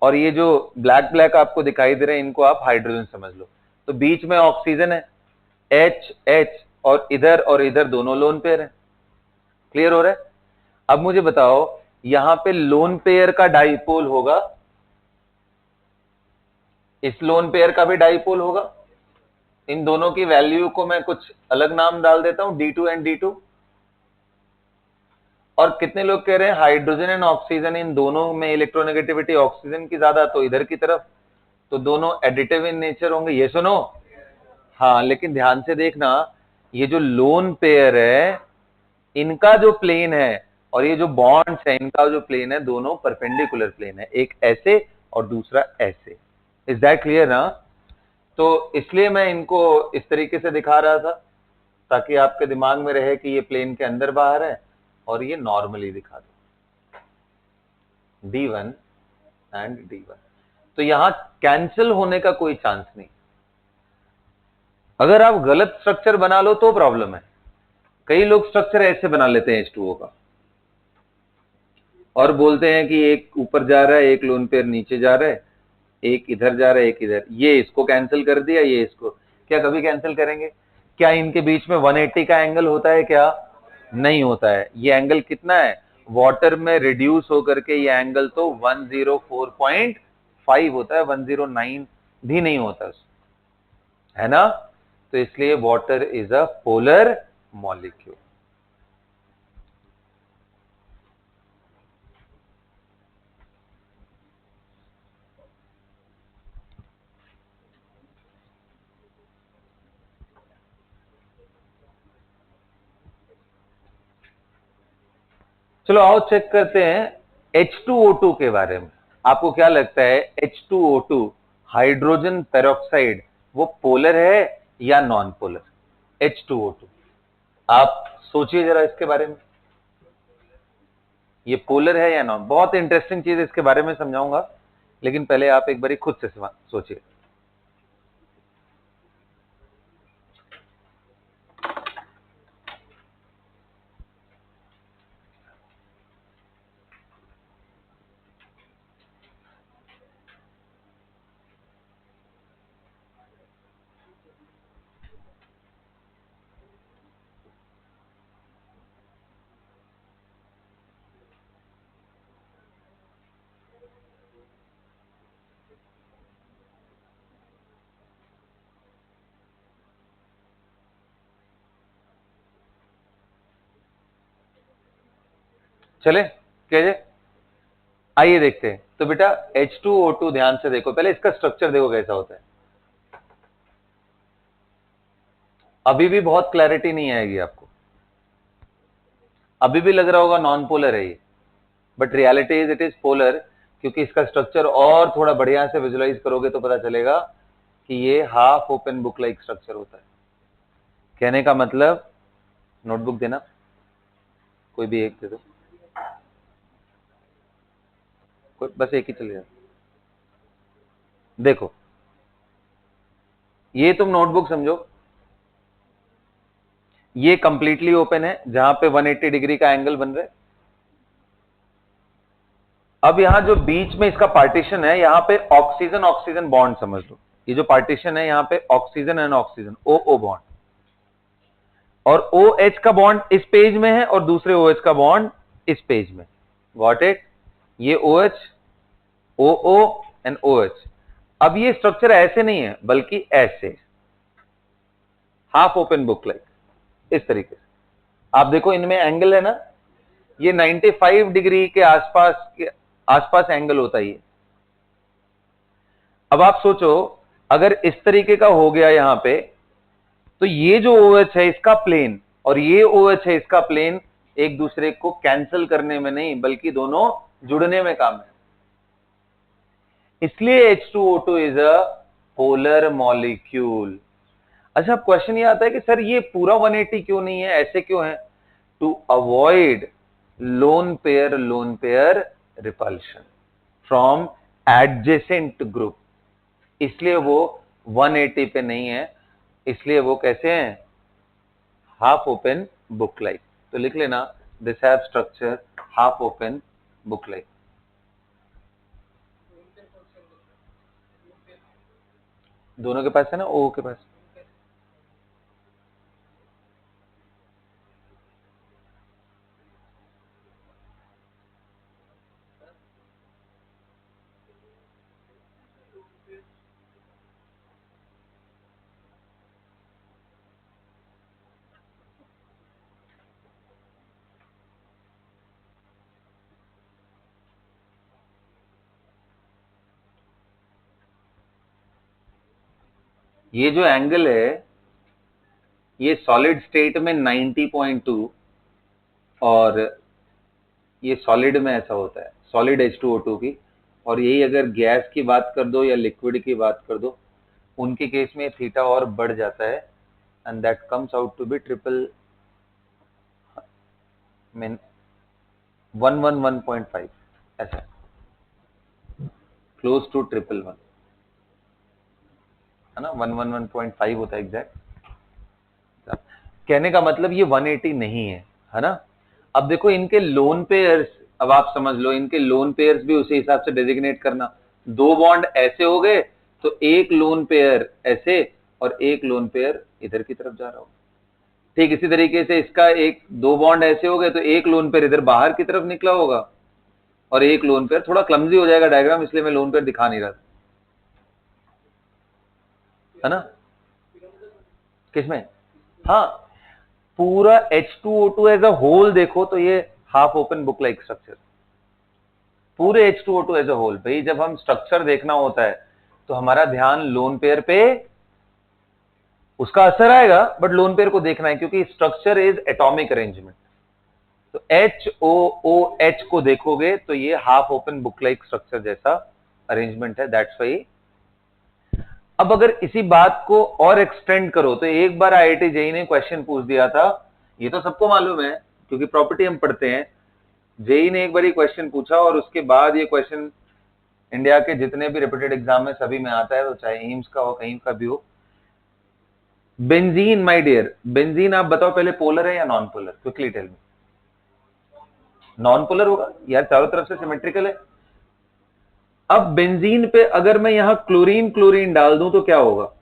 [SPEAKER 1] और ये जो ब्लैक ब्लैक आपको दिखाई दे रहे हैं इनको आप हाइड्रोजन समझ लो। तो बीच में ऑक्सीजन है H H, और इधर दोनों लोन पेयर है। क्लियर हो रहा है? अब मुझे बताओ यहां पे लोन पेयर का डाइपोल होगा, इस लोन पेयर का भी डाइपोल होगा। इन दोनों की वैल्यू को मैं कुछ अलग नाम डाल देता हूं, D2 एंड D2। और कितने लोग कह रहे हैं हाइड्रोजन एंड ऑक्सीजन, इन दोनों में इलेक्ट्रोनेगेटिविटी ऑक्सीजन की ज्यादा, तो इधर की तरफ, तो दोनों एडिटिव इन नेचर होंगे। ये सुनो, हाँ, लेकिन ध्यान से देखना, ये जो लोन पेयर है इनका जो प्लेन है और ये जो बॉन्ड्स है इनका जो प्लेन है, दोनों परपेंडिकुलर प्लेन है, एक ऐसे और दूसरा ऐसे। इज दैट क्लियर ना? तो इसलिए मैं इनको इस तरीके से दिखा रहा था ताकि आपके दिमाग में रहे कि ये प्लेन के अंदर बाहर है, और ये नॉर्मली दिखा दो D1 एंड D1। तो यहां कैंसिल होने का कोई चांस नहीं। अगर आप गलत स्ट्रक्चर बना लो तो प्रॉब्लम है। कई लोग स्ट्रक्चर ऐसे बना लेते हैं H2O का और बोलते हैं कि एक ऊपर जा रहा है, एक लोन पेयर नीचे जा रहा है, एक इधर जा रहा है, एक इधर, ये इसको कैंसिल कर दिया, ये इसको। क्या कभी कैंसिल करेंगे? क्या इनके बीच में 180 का एंगल होता है? क्या नहीं होता है। ये एंगल कितना है? वाटर में रिड्यूस होकर के ये एंगल तो 104.5 होता है, 109 भी नहीं होता, है ना? तो इसलिए water is a polar molecule. चलो आओ चेक करते हैं H2O2 के बारे में। आपको क्या लगता है H2O2 हाइड्रोजन पेरोक्साइड वो पोलर है या नॉन पोलर? H2O2 आप सोचिए जरा इसके बारे में, ये पोलर है या नॉन? बहुत इंटरेस्टिंग चीज इसके बारे में समझाऊंगा, लेकिन पहले आप एक बार खुद से सोचिए। चले क्या जे? आइए देखते हैं। तो बेटा H2O2 ध्यान से देखो, पहले इसका स्ट्रक्चर देखो कैसा होता है। अभी भी बहुत क्लैरिटी नहीं आएगी आपको, अभी भी लग रहा होगा नॉन पोलर है ये, but reality is it is polar, क्योंकि इसका स्ट्रक्चर और थोड़ा बढ़िया से विजुलाइज करोगे तो पता चलेगा कि ये half open book like structure होता है। कहने का मतलब, नोटबुक देना, कोई भी एक दे दो, कोई बस एक ही चलेगा। देखो ये तुम नोटबुक समझो, ये कंप्लीटली ओपन है जहां पे 180 डिग्री का एंगल बन रहा है। अब यहां जो बीच में इसका पार्टीशन है, यहां पे ऑक्सीजन ऑक्सीजन बॉन्ड समझ लो, ये जो पार्टीशन है यहां पे oxygen and oxygen O bond, और OH का बॉन्ड इस पेज में है और दूसरे OH का बॉन्ड इस पेज में। Got it? ये OH OO एंड OH। अब ये स्ट्रक्चर ऐसे नहीं है बल्कि ऐसे, हाफ ओपन बुक लाइक, इस तरीके से। आप देखो इनमें एंगल है ना, ये 95 डिग्री के आसपास एंगल होता है ये। अब आप सोचो अगर इस तरीके का हो गया यहां पे, तो ये जो OH है इसका प्लेन और ये OH है इसका प्लेन एक दूसरे को कैंसिल करने में नहीं बल्कि दोनों जुड़ने में काम है। इसलिए H2O2 is a polar molecule. अच्छा, क्वेश्चन ये आता है कि सर ये पूरा 180 क्यों नहीं है, ऐसे क्यों है? To avoid lone pair repulsion from adjacent group, इसलिए वो 180 पे नहीं है। इसलिए वो कैसे हैं, हाफ ओपन बुक लाइक। तो लिख लेना this have structure half open book like. दोनों के पास है ना, ओ के पास। ये जो एंगल है ये सॉलिड स्टेट में 90.2 और ये सॉलिड में ऐसा होता है, सॉलिड H2O2 की। और यही अगर गैस की बात कर दो या लिक्विड की बात कर दो, उनके केस में थीटा और बढ़ जाता है and that comes out to be triple mean 111.5, ऐसा क्लोज टू ट्रिपल वन है ना, 111.5 होता है एग्जैक्ट। कहने का मतलब ये 180 नहीं है ना। अब देखो इनके लोन पेयर्स, अब आप समझ लो इनके लोन पेयर्स भी उसी हिसाब से डेजिग्नेट करना। दो बॉन्ड ऐसे हो गए तो एक लोन पेयर ऐसे और एक लोन पेयर इधर की तरफ जा रहा हो। ठीक इसी तरीके से इसका एक दो बॉन्ड ऐसे हो गए तो एक लोन पेयर इधर बाहर की तरफ निकला होगा और एक लोन पेयर, थोड़ा क्लमजी हो जाएगा डायग्राम इसलिए मैं लोन पेयर दिखा नहीं रहा था, है ना। किसमें, हाँ पूरा H2O2 एज अ होल देखो तो ये half open book like structure, पूरे H2O2 एज अ होल। भाई जब हम स्ट्रक्चर देखना होता है तो हमारा ध्यान लोन पेयर पे, उसका असर आएगा बट लोन पेयर को देखना है क्योंकि स्ट्रक्चर इज एटॉमिक अरेंजमेंट। तो HOOH को देखोगे तो ये half open book like structure जैसा अरेंजमेंट है, दैट्स वाई। अब अगर इसी बात को और एक्सटेंड करो तो एक बार IIT जेई ने क्वेश्चन पूछ दिया था, ये तो सबको मालूम है क्योंकि प्रॉपर्टी हम पढ़ते हैं। जेई ने एक बार क्वेश्चन पूछा और उसके बाद ये क्वेश्चन इंडिया के जितने भी रिपीटेड एग्जाम में सभी में आता है, तो चाहे एम्स का हो कहीं का भी हो। बेंजीन माय डियर, बेंजीन आप बताओ पहले पोलर है या non polar, quickly tell me. Non polar होगा यार, चारों तरफ से सिमेट्रिकल है। अब बेंजीन पे अगर मैं यहां क्लोरीन क्लोरीन डाल दूं तो क्या होगा,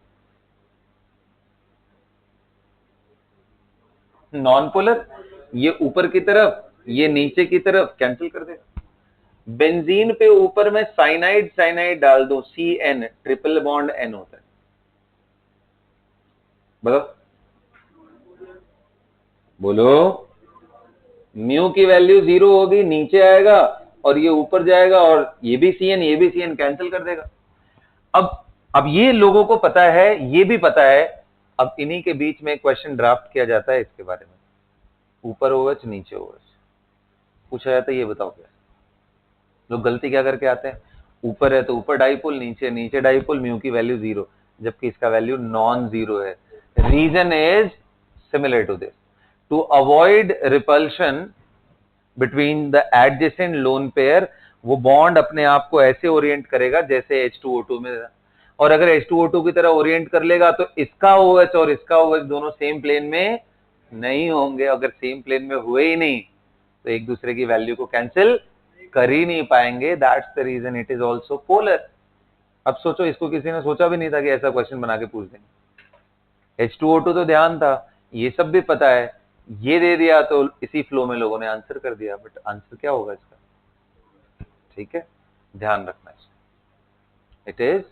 [SPEAKER 1] नॉन पोलर। ये ऊपर की तरफ ये नीचे की तरफ कैंसिल कर देगा। बेंजीन पे ऊपर में साइनाइड साइनाइड डाल दो, CN ट्रिपल बॉन्ड N होता है। बताओ, बोलो। म्यू की वैल्यू 0 होगी, नीचे आएगा और ये ऊपर जाएगा और ये भी CN कैंसिल कर देगा। अब ये लोगों को पता है, ये भी पता है। अब इन्हीं के बीच में क्वेश्चन ड्राफ्ट किया जाता है इसके बारे में, ऊपर OH नीचे OH पूछा जाता है, ये बताओ क्या। लोग गलती क्या करके आते हैं, ऊपर है तो ऊपर डाइपोल, नीचे नीचे डाइपोल, म्यू की वैल्यू 0 जबकि इसका वैल्यू नॉन जीरो है। Reason is similar to this, to avoid repulsion between the adjacent lone pair. वो बॉन्ड अपने आप को ऐसे ओरिएंट करेगा जैसे H2O2 में, और अगर H2O2 की तरह ओरिएंट कर लेगा तो इसका OH और इसका OH दोनों सेम प्लेन में नहीं होंगे। अगर सेम प्लेन में हुए ही नहीं तो एक दूसरे की वैल्यू को कैंसिल कर ही नहीं पाएंगे, that's the reason it is also polar. अब सोचो, इसको किसी ने सोचा भी नहीं था कि ऐसा क्वेश्चन बना के पूछ देंगे। H2O2 तो ध्यान था, ये सब भी पता है, ये दे दिया तो इसी फ्लो में लोगों ने आंसर कर दिया, बट आंसर क्या होगा इसका, ठीक है, ध्यान रखना है। इट इज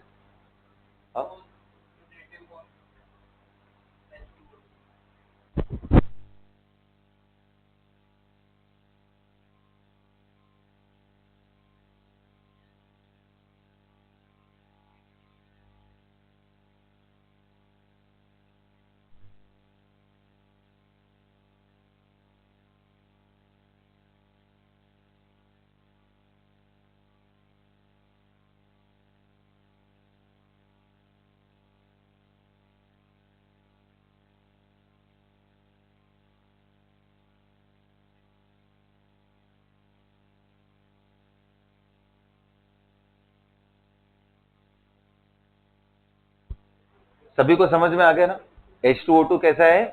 [SPEAKER 1] सभी को समझ में आ गया ना। H2O2 कैसा है?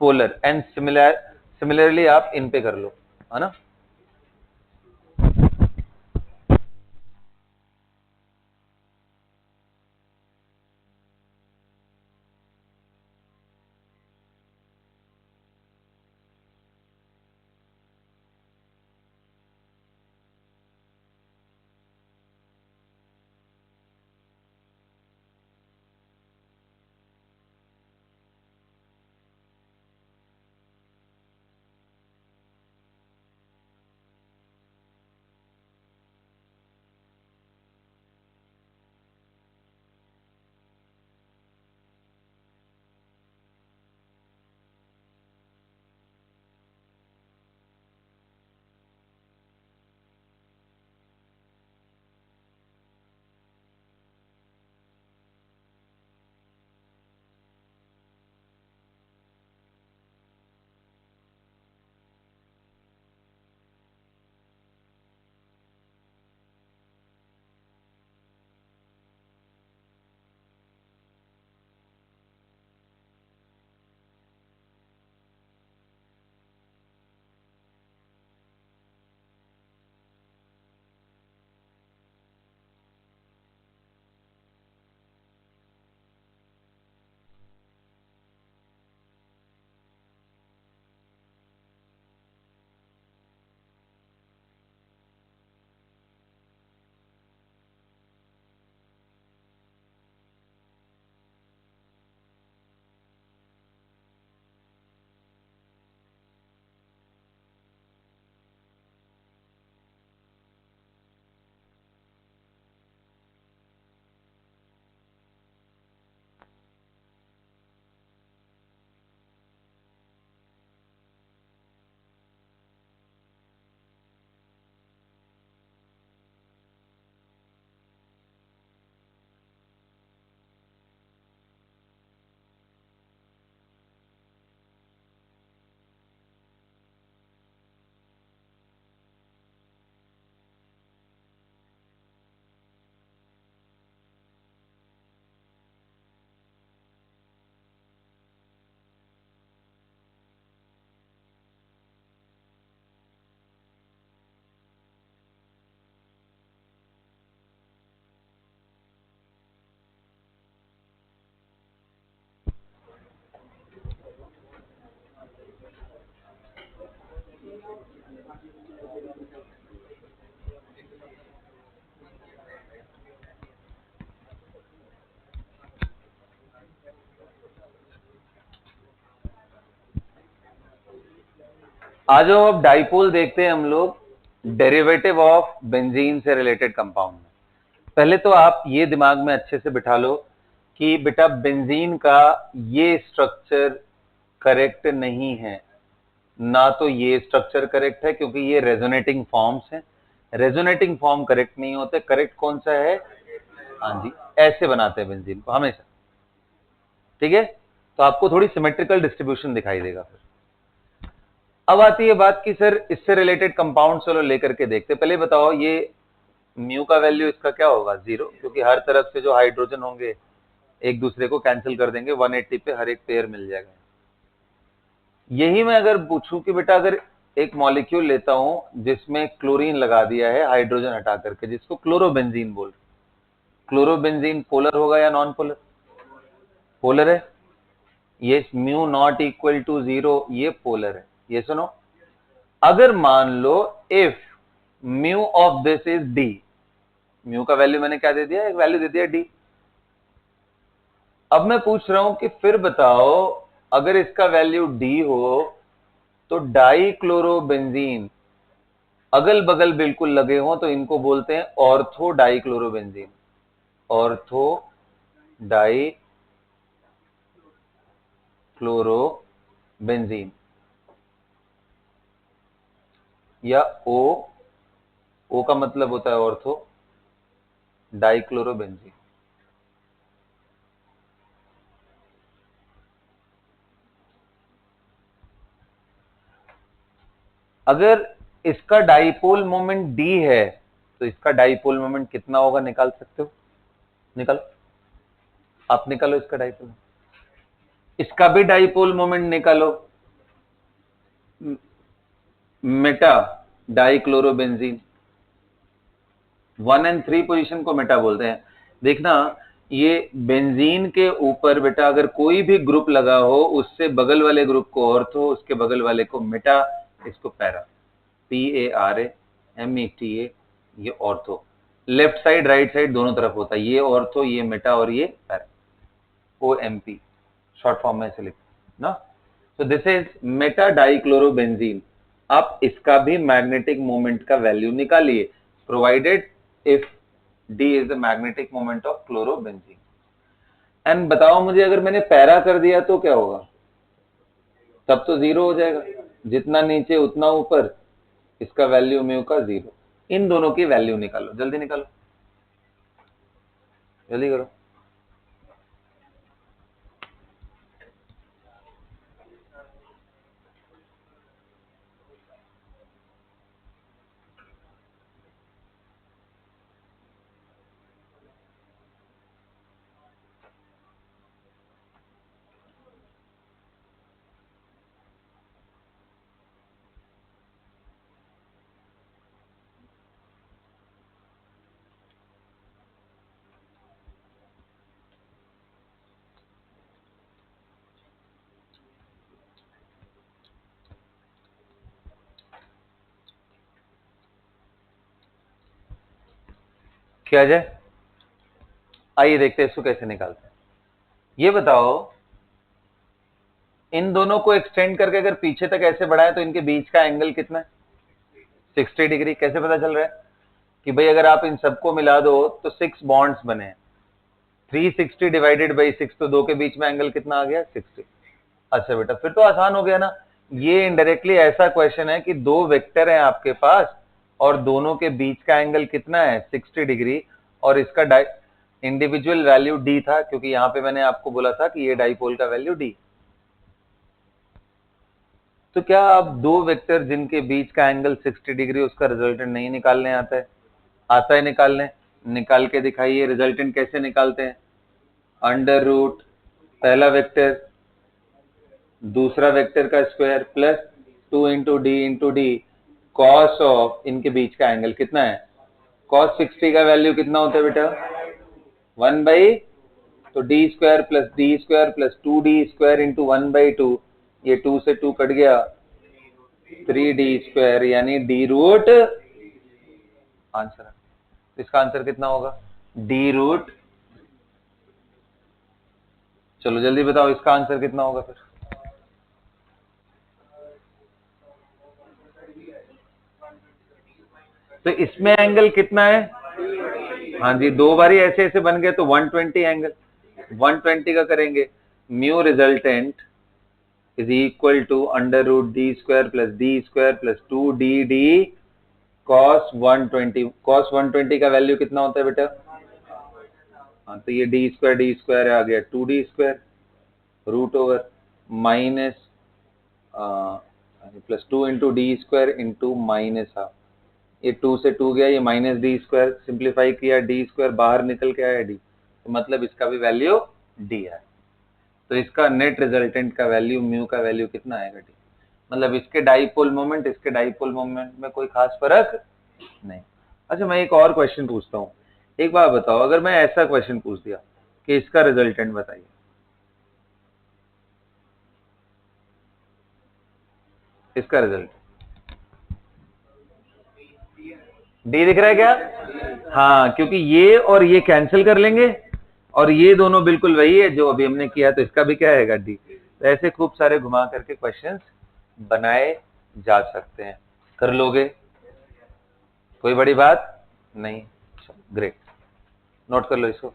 [SPEAKER 1] पोलर। एंड सिमिलरली आप इन पे कर लो, है ना। आज अब डाइपोल देखते हैं हम लोग डेरिवेटिव ऑफ बेंजीन से रिलेटेड कंपाउंड में। पहले तो आप ये दिमाग में अच्छे से बिठा लो कि बेटा बेंजीन का ये स्ट्रक्चर करेक्ट नहीं है, ना तो ये स्ट्रक्चर करेक्ट है, क्योंकि ये रेजोनेटिंग फॉर्म्स हैं। रेजोनेटिंग फॉर्म करेक्ट नहीं होते। करेक्ट कौन सा है? हाँ जी, ऐसे बनाते हैं बेंजीन को हमेशा। ठीक है, तो आपको थोड़ी सिमेट्रिकल डिस्ट्रीब्यूशन दिखाई देगा। फिर अब आती है बात कि सर इससे रिलेटेड कंपाउंड चलो लेकर के देखते। पहले बताओ ये म्यू का वैल्यू इसका क्या होगा? 0, क्योंकि हर तरफ से जो हाइड्रोजन होंगे एक दूसरे को कैंसिल कर देंगे, 180 पे हर एक पेयर मिल जाएगा। यही मैं अगर पूछूं कि बेटा अगर एक मॉलिक्यूल लेता हूं जिसमें क्लोरीन लगा दिया है हाइड्रोजन हटा करके, जिसको क्लोरोबेंजीन बोल रहे, क्लोरोबेंजीन पोलर होगा या नॉन पोलर? पोलर है। ये म्यू नॉट इक्वल टू 0, ये पोलर है। ये सुनो, अगर मान लो if mu of this is D, mu का वैल्यू मैंने क्या दे दिया? एक वैल्यू दे दिया डी। अब मैं पूछ रहा हूं कि फिर बताओ अगर इसका वैल्यू डी हो तो डाई क्लोरोबेंजीन अगल बगल बिल्कुल लगे हो तो इनको बोलते हैं ortho di chlorobenzene. Ortho di chlorobenzene या ओ का मतलब होता है ऑर्थो डाई क्लोरोबेंजीन। अगर इसका डाइपोल मोमेंट डी है तो इसका डाइपोल मोमेंट कितना होगा? निकाल सकते हो? निकालो, आप निकालो इसका डाइपोल। इसका भी डाइपोल मोमेंट निकालो। मेटा डाइक्लोरोबेंजीन, 1 and 3 पोजीशन को मेटा बोलते हैं। देखना, ये बेंजीन के ऊपर बेटा अगर कोई भी ग्रुप लगा हो, उससे बगल वाले ग्रुप को ऑर्थो, उसके बगल वाले को मेटा, इसको पैरा, PARA, META, ये ortho. Left side right side दोनों तरफ होता है, ये ऑर्थो, ये मेटा और ये पैरा, OMP शॉर्ट फॉर्म में से लिखते ना। So this is Meta dichlorobenzene. आप इसका भी मैग्नेटिक मोमेंट का वैल्यू निकालिए, provided if D is the magnetic moment of chlorobenzene. And बताओ मुझे, अगर मैंने पैरा कर दिया तो क्या होगा? तब तो जीरो हो जाएगा, जितना नीचे उतना ऊपर, इसका वैल्यू म्यू का जीरो। इन दोनों की वैल्यू निकालो, जल्दी निकालो, जल्दी करो। क्या जाए, आइए देखते हैं इसको कैसे निकालते हैं। ये बताओ, इन दोनों को एक्सटेंड करके अगर पीछे तक ऐसे बढ़ाए तो इनके बीच का एंगल कितना है? 60 डिग्री। कैसे पता चल रहा है? कि भाई अगर आप इन सबको मिला दो तो 6 बॉन्ड्स बने हैं, 360 डिवाइडेड बाई 6, तो दो के बीच में एंगल कितना आ गया? 60। अच्छा बेटा, फिर तो आसान हो गया ना। ये इनडायरेक्टली ऐसा क्वेश्चन है कि दो वेक्टर हैं आपके पास और दोनों के बीच का एंगल कितना है? 60 डिग्री। और इसका इंडिविजुअल वैल्यू डी था, क्योंकि यहां पे मैंने आपको बोला था कि ये डाइपोल का वैल्यू डी। तो क्या आप दो वेक्टर जिनके बीच का एंगल 60 डिग्री, उसका रिजल्टेंट नहीं निकालने आता है? आता है निकालने। निकाल के दिखाइए। रिजल्टेंट कैसे निकालते हैं? अंडर रूट पहला वेक्टर, दूसरा वेक्टर का square plus 2 into D into D, cos of इनके बीच का एंगल कितना है? कॉस 60 का वैल्यू कितना होता है बेटा? 1 बाई, तो D square plus 2D square into 1/2, ये 2 से 2 कट गया, 3D स्क्वायर, यानी डी रूट आंसर। इसका आंसर कितना होगा? D root. चलो जल्दी बताओ, इसका आंसर कितना होगा फिर? तो इसमें एंगल कितना है? हाँ जी, दो बारी ऐसे ऐसे बन गए तो 120 एंगल, 120 का करेंगे। Mu resultant is equal to under root D square plus 2DD cos 120। Cos 120 का वैल्यू कितना होता है बेटा? हाँ, तो ये डी स्क्वायर आ गया 2D square root over minus plus 2 into D square into minus half, ये 2 से 2 गया, ये माइनस डी स्क्वायर, सिंप्लीफाई किया, डी स्क्वायर बाहर निकल के आया डी, तो मतलब इसका भी वैल्यू डी है। तो इसका नेट रिजल्टेंट का वैल्यू म्यू का वैल्यू कितना आएगा? डी। मतलब इसके डाइपोल मोमेंट, इसके डाइपोल मोमेंट में कोई खास फर्क नहीं। अच्छा, मैं एक और क्वेश्चन पूछता हूँ। एक बात बताओ, अगर मैं ऐसा क्वेश्चन पूछ दिया कि इसका रिजल्टेंट बताइए, इसका रिजल्ट डी दिख रहा है क्या? हाँ, क्योंकि ये और ये कैंसिल कर लेंगे और ये दोनों बिल्कुल वही है जो अभी हमने किया, तो इसका भी क्या आएगा? डी। तो ऐसे खूब सारे घुमा करके क्वेश्चंस बनाए जा सकते हैं। कर लोगे? कोई बड़ी बात नहीं। ग्रेट, नोट कर लो इसको।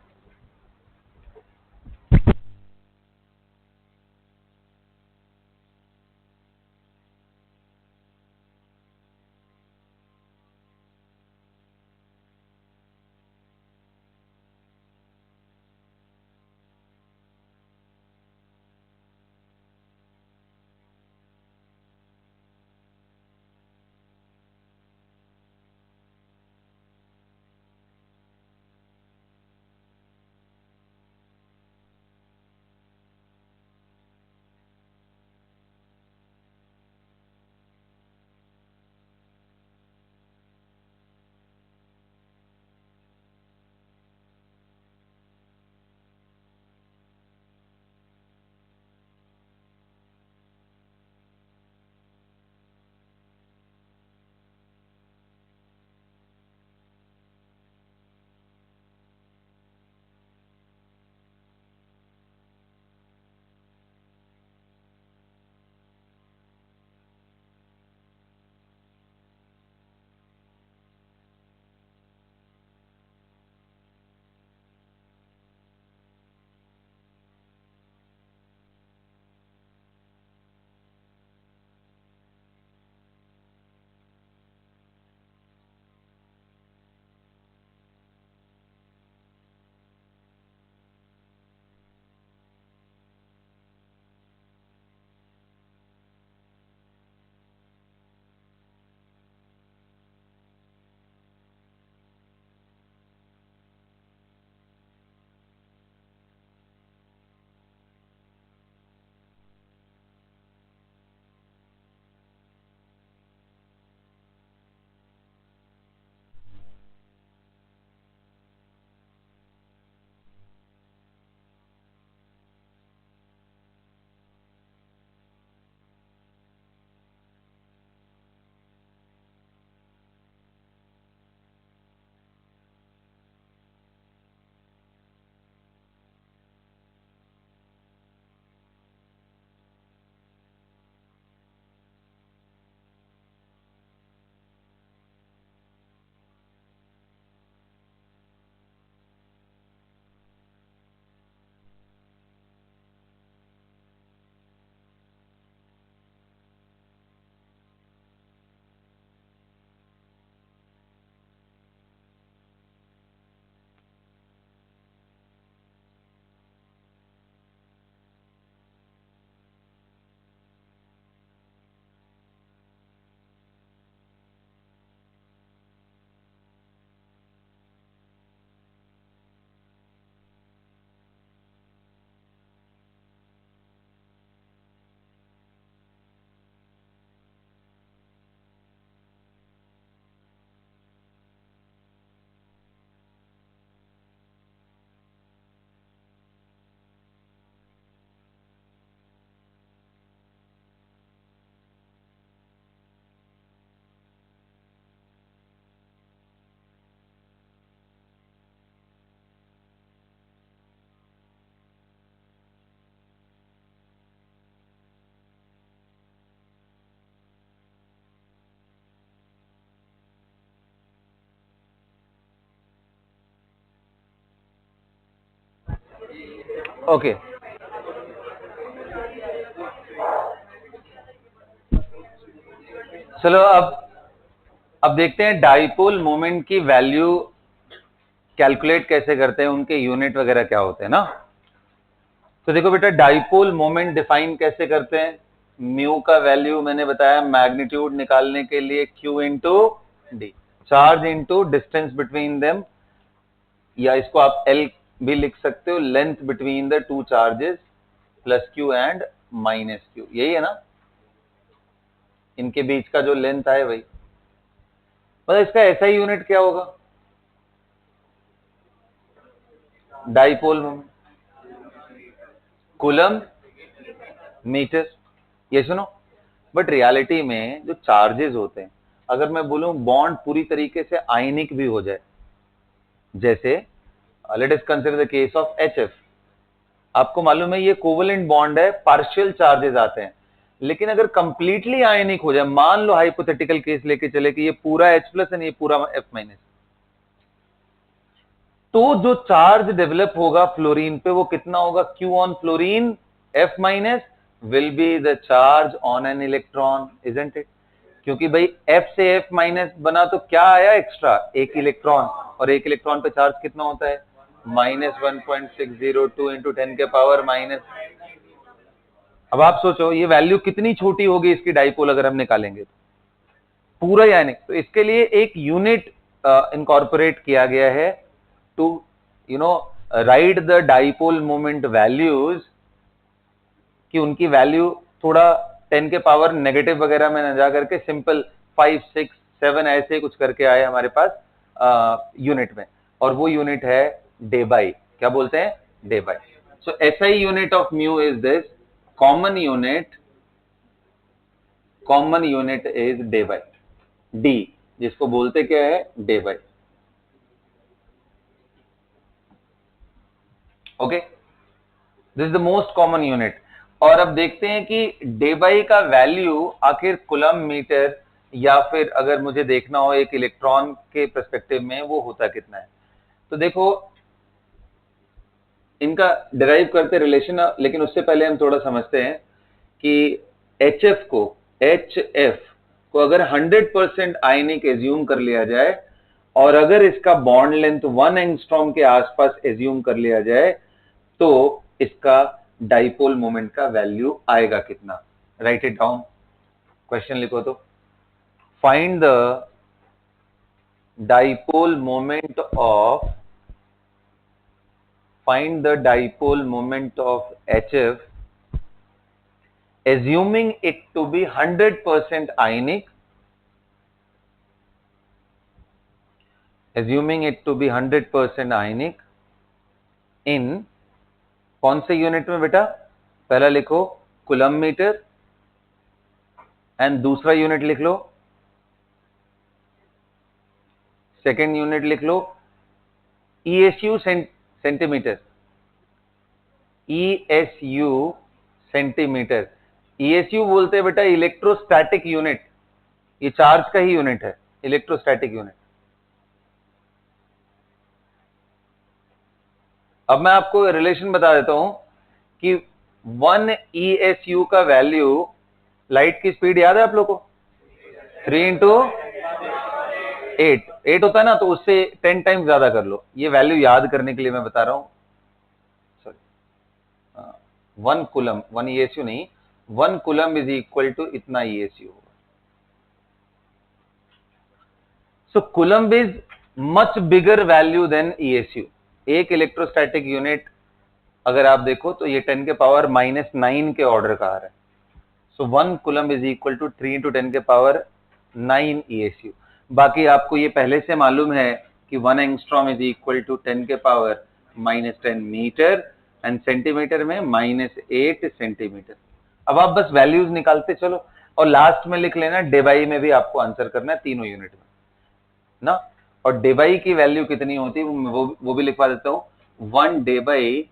[SPEAKER 1] ओके, चलो अब देखते हैं डाइपोल मोमेंट की वैल्यू कैलकुलेट कैसे करते हैं, उनके यूनिट वगैरह क्या होते हैं ना। तो देखो बेटा, डाइपोल मोमेंट डिफाइन कैसे करते हैं। म्यू का वैल्यू मैंने बताया मैग्नीट्यूड निकालने के लिए Q into D, charge into distance between them, या इसको आप L भी लिख सकते हो, length between the two charges plus Q and minus Q, यही है ना, इनके बीच का जो लेंथ है वही। मतलब इसका ऐसा ही यूनिट क्या होगा, डाइपोल मोमेंट, कूलम मीटर, ये सुनो। बट रियलिटी में जो चार्जेस होते हैं, अगर मैं बोलूं बॉन्ड पूरी तरीके से आयनिक भी हो जाए, जैसे let us consider the case of HF, आपको मालूम है ये कोवेलेंट बॉन्ड है, पार्शियल चार्जेस आते हैं, लेकिन अगर कंप्लीटली आयनिक हो जाए, मान लो हाइपोथेटिकल केस लेके चले कि ये पूरा H प्लस है, ये पूरा F माइनस, तो जो चार्ज डेवलप होगा फ्लोरीन पे वो कितना होगा, Q on fluorine F minus will be the charge on an electron, isn't it. क्योंकि भाई F से F माइनस बना तो क्या आया एक्स्ट्रा, एक इलेक्ट्रॉन, और एक इलेक्ट्रॉन पे चार्ज कितना होता है, -1.602 इंटू 10 के पावर माइनस। अब आप सोचो ये वैल्यू कितनी छोटी होगी इसकी डाइपोल अगर हम निकालेंगे तो, पूरा यानी। तो इसके लिए एक यूनिट इनकॉर्पोरेट किया गया है to write the dipole moment values, कि उनकी वैल्यू थोड़ा 10 के पावर नेगेटिव वगैरह में न जा करके सिंपल 5, 6, 7 ऐसे कुछ करके आए हमारे पास यूनिट में, और वो यूनिट है डेबाई। क्या बोलते हैं, debye. So SI unit of mu is this, common unit is debye, D, जिसको बोलते क्या है, debye. Okay, this is the most common unit. और अब देखते हैं कि डेबाई का वैल्यू आखिर कूलम मीटर, या फिर अगर मुझे देखना हो एक इलेक्ट्रॉन के पर्सपेक्टिव में वो होता कितना है। तो देखो इनका डिराइव करते रिलेशन, लेकिन उससे पहले हम थोड़ा समझते हैं कि HF को अगर 100% आयनिक एज्यूम कर लिया जाए, और अगर इसका बॉन्ड लेंथ 1 एंगस्ट्रॉम के आसपास एज्यूम कर लिया जाए, तो इसका डाइपोल मोमेंट का वैल्यू आएगा कितना। राइट इट डाउन, क्वेश्चन लिखो तो, find the dipole moment of HF assuming it to be 100% ionic, in कौन से यूनिट में बेटा, पहला लिखो कूलम मीटर, एंड दूसरा यूनिट लिख लो, सेकेंड यूनिट लिख लो ESU centimetre, ESU centimetre. ESU बोलते हैं बेटा इलेक्ट्रोस्टैटिक यूनिट, ये चार्ज का ही यूनिट है, इलेक्ट्रोस्टैटिक यूनिट। अब मैं आपको रिलेशन बता देता हूं कि 1 ESU का वैल्यू, लाइट की स्पीड याद है आप लोगों को, 3 इंटू 8 होता है ना, तो उससे 10 टाइम्स ज्यादा कर लो। ये वैल्यू याद करने के लिए मैं बता रहा हूं, सॉरी, 1 कूलम, 1 ESU नहीं, 1 कूलम इज इक्वल टू इतना ESU होगा। So coulomb is much bigger value than ESU। एक इलेक्ट्रोस्टैटिक यूनिट अगर आप देखो तो ये 10 के पावर -9 के ऑर्डर का आ रहा है। So 1 coulomb is equal to 3 into 10 के पावर 9 ESU। बाकी आपको ये पहले से मालूम है कि 1 एंगस्ट्रॉम इज इक्वल टू 10 के पावर -10 मीटर, एंड सेंटीमीटर में -8 सेंटीमीटर। अब आप बस वैल्यूज निकालते चलो, और लास्ट में लिख लेना डेबाई में भी आपको आंसर करना है, तीनों यूनिट में ना। और डेबाई की वैल्यू कितनी होती है वो भी लिखवा देता हूं, 1 डेबाई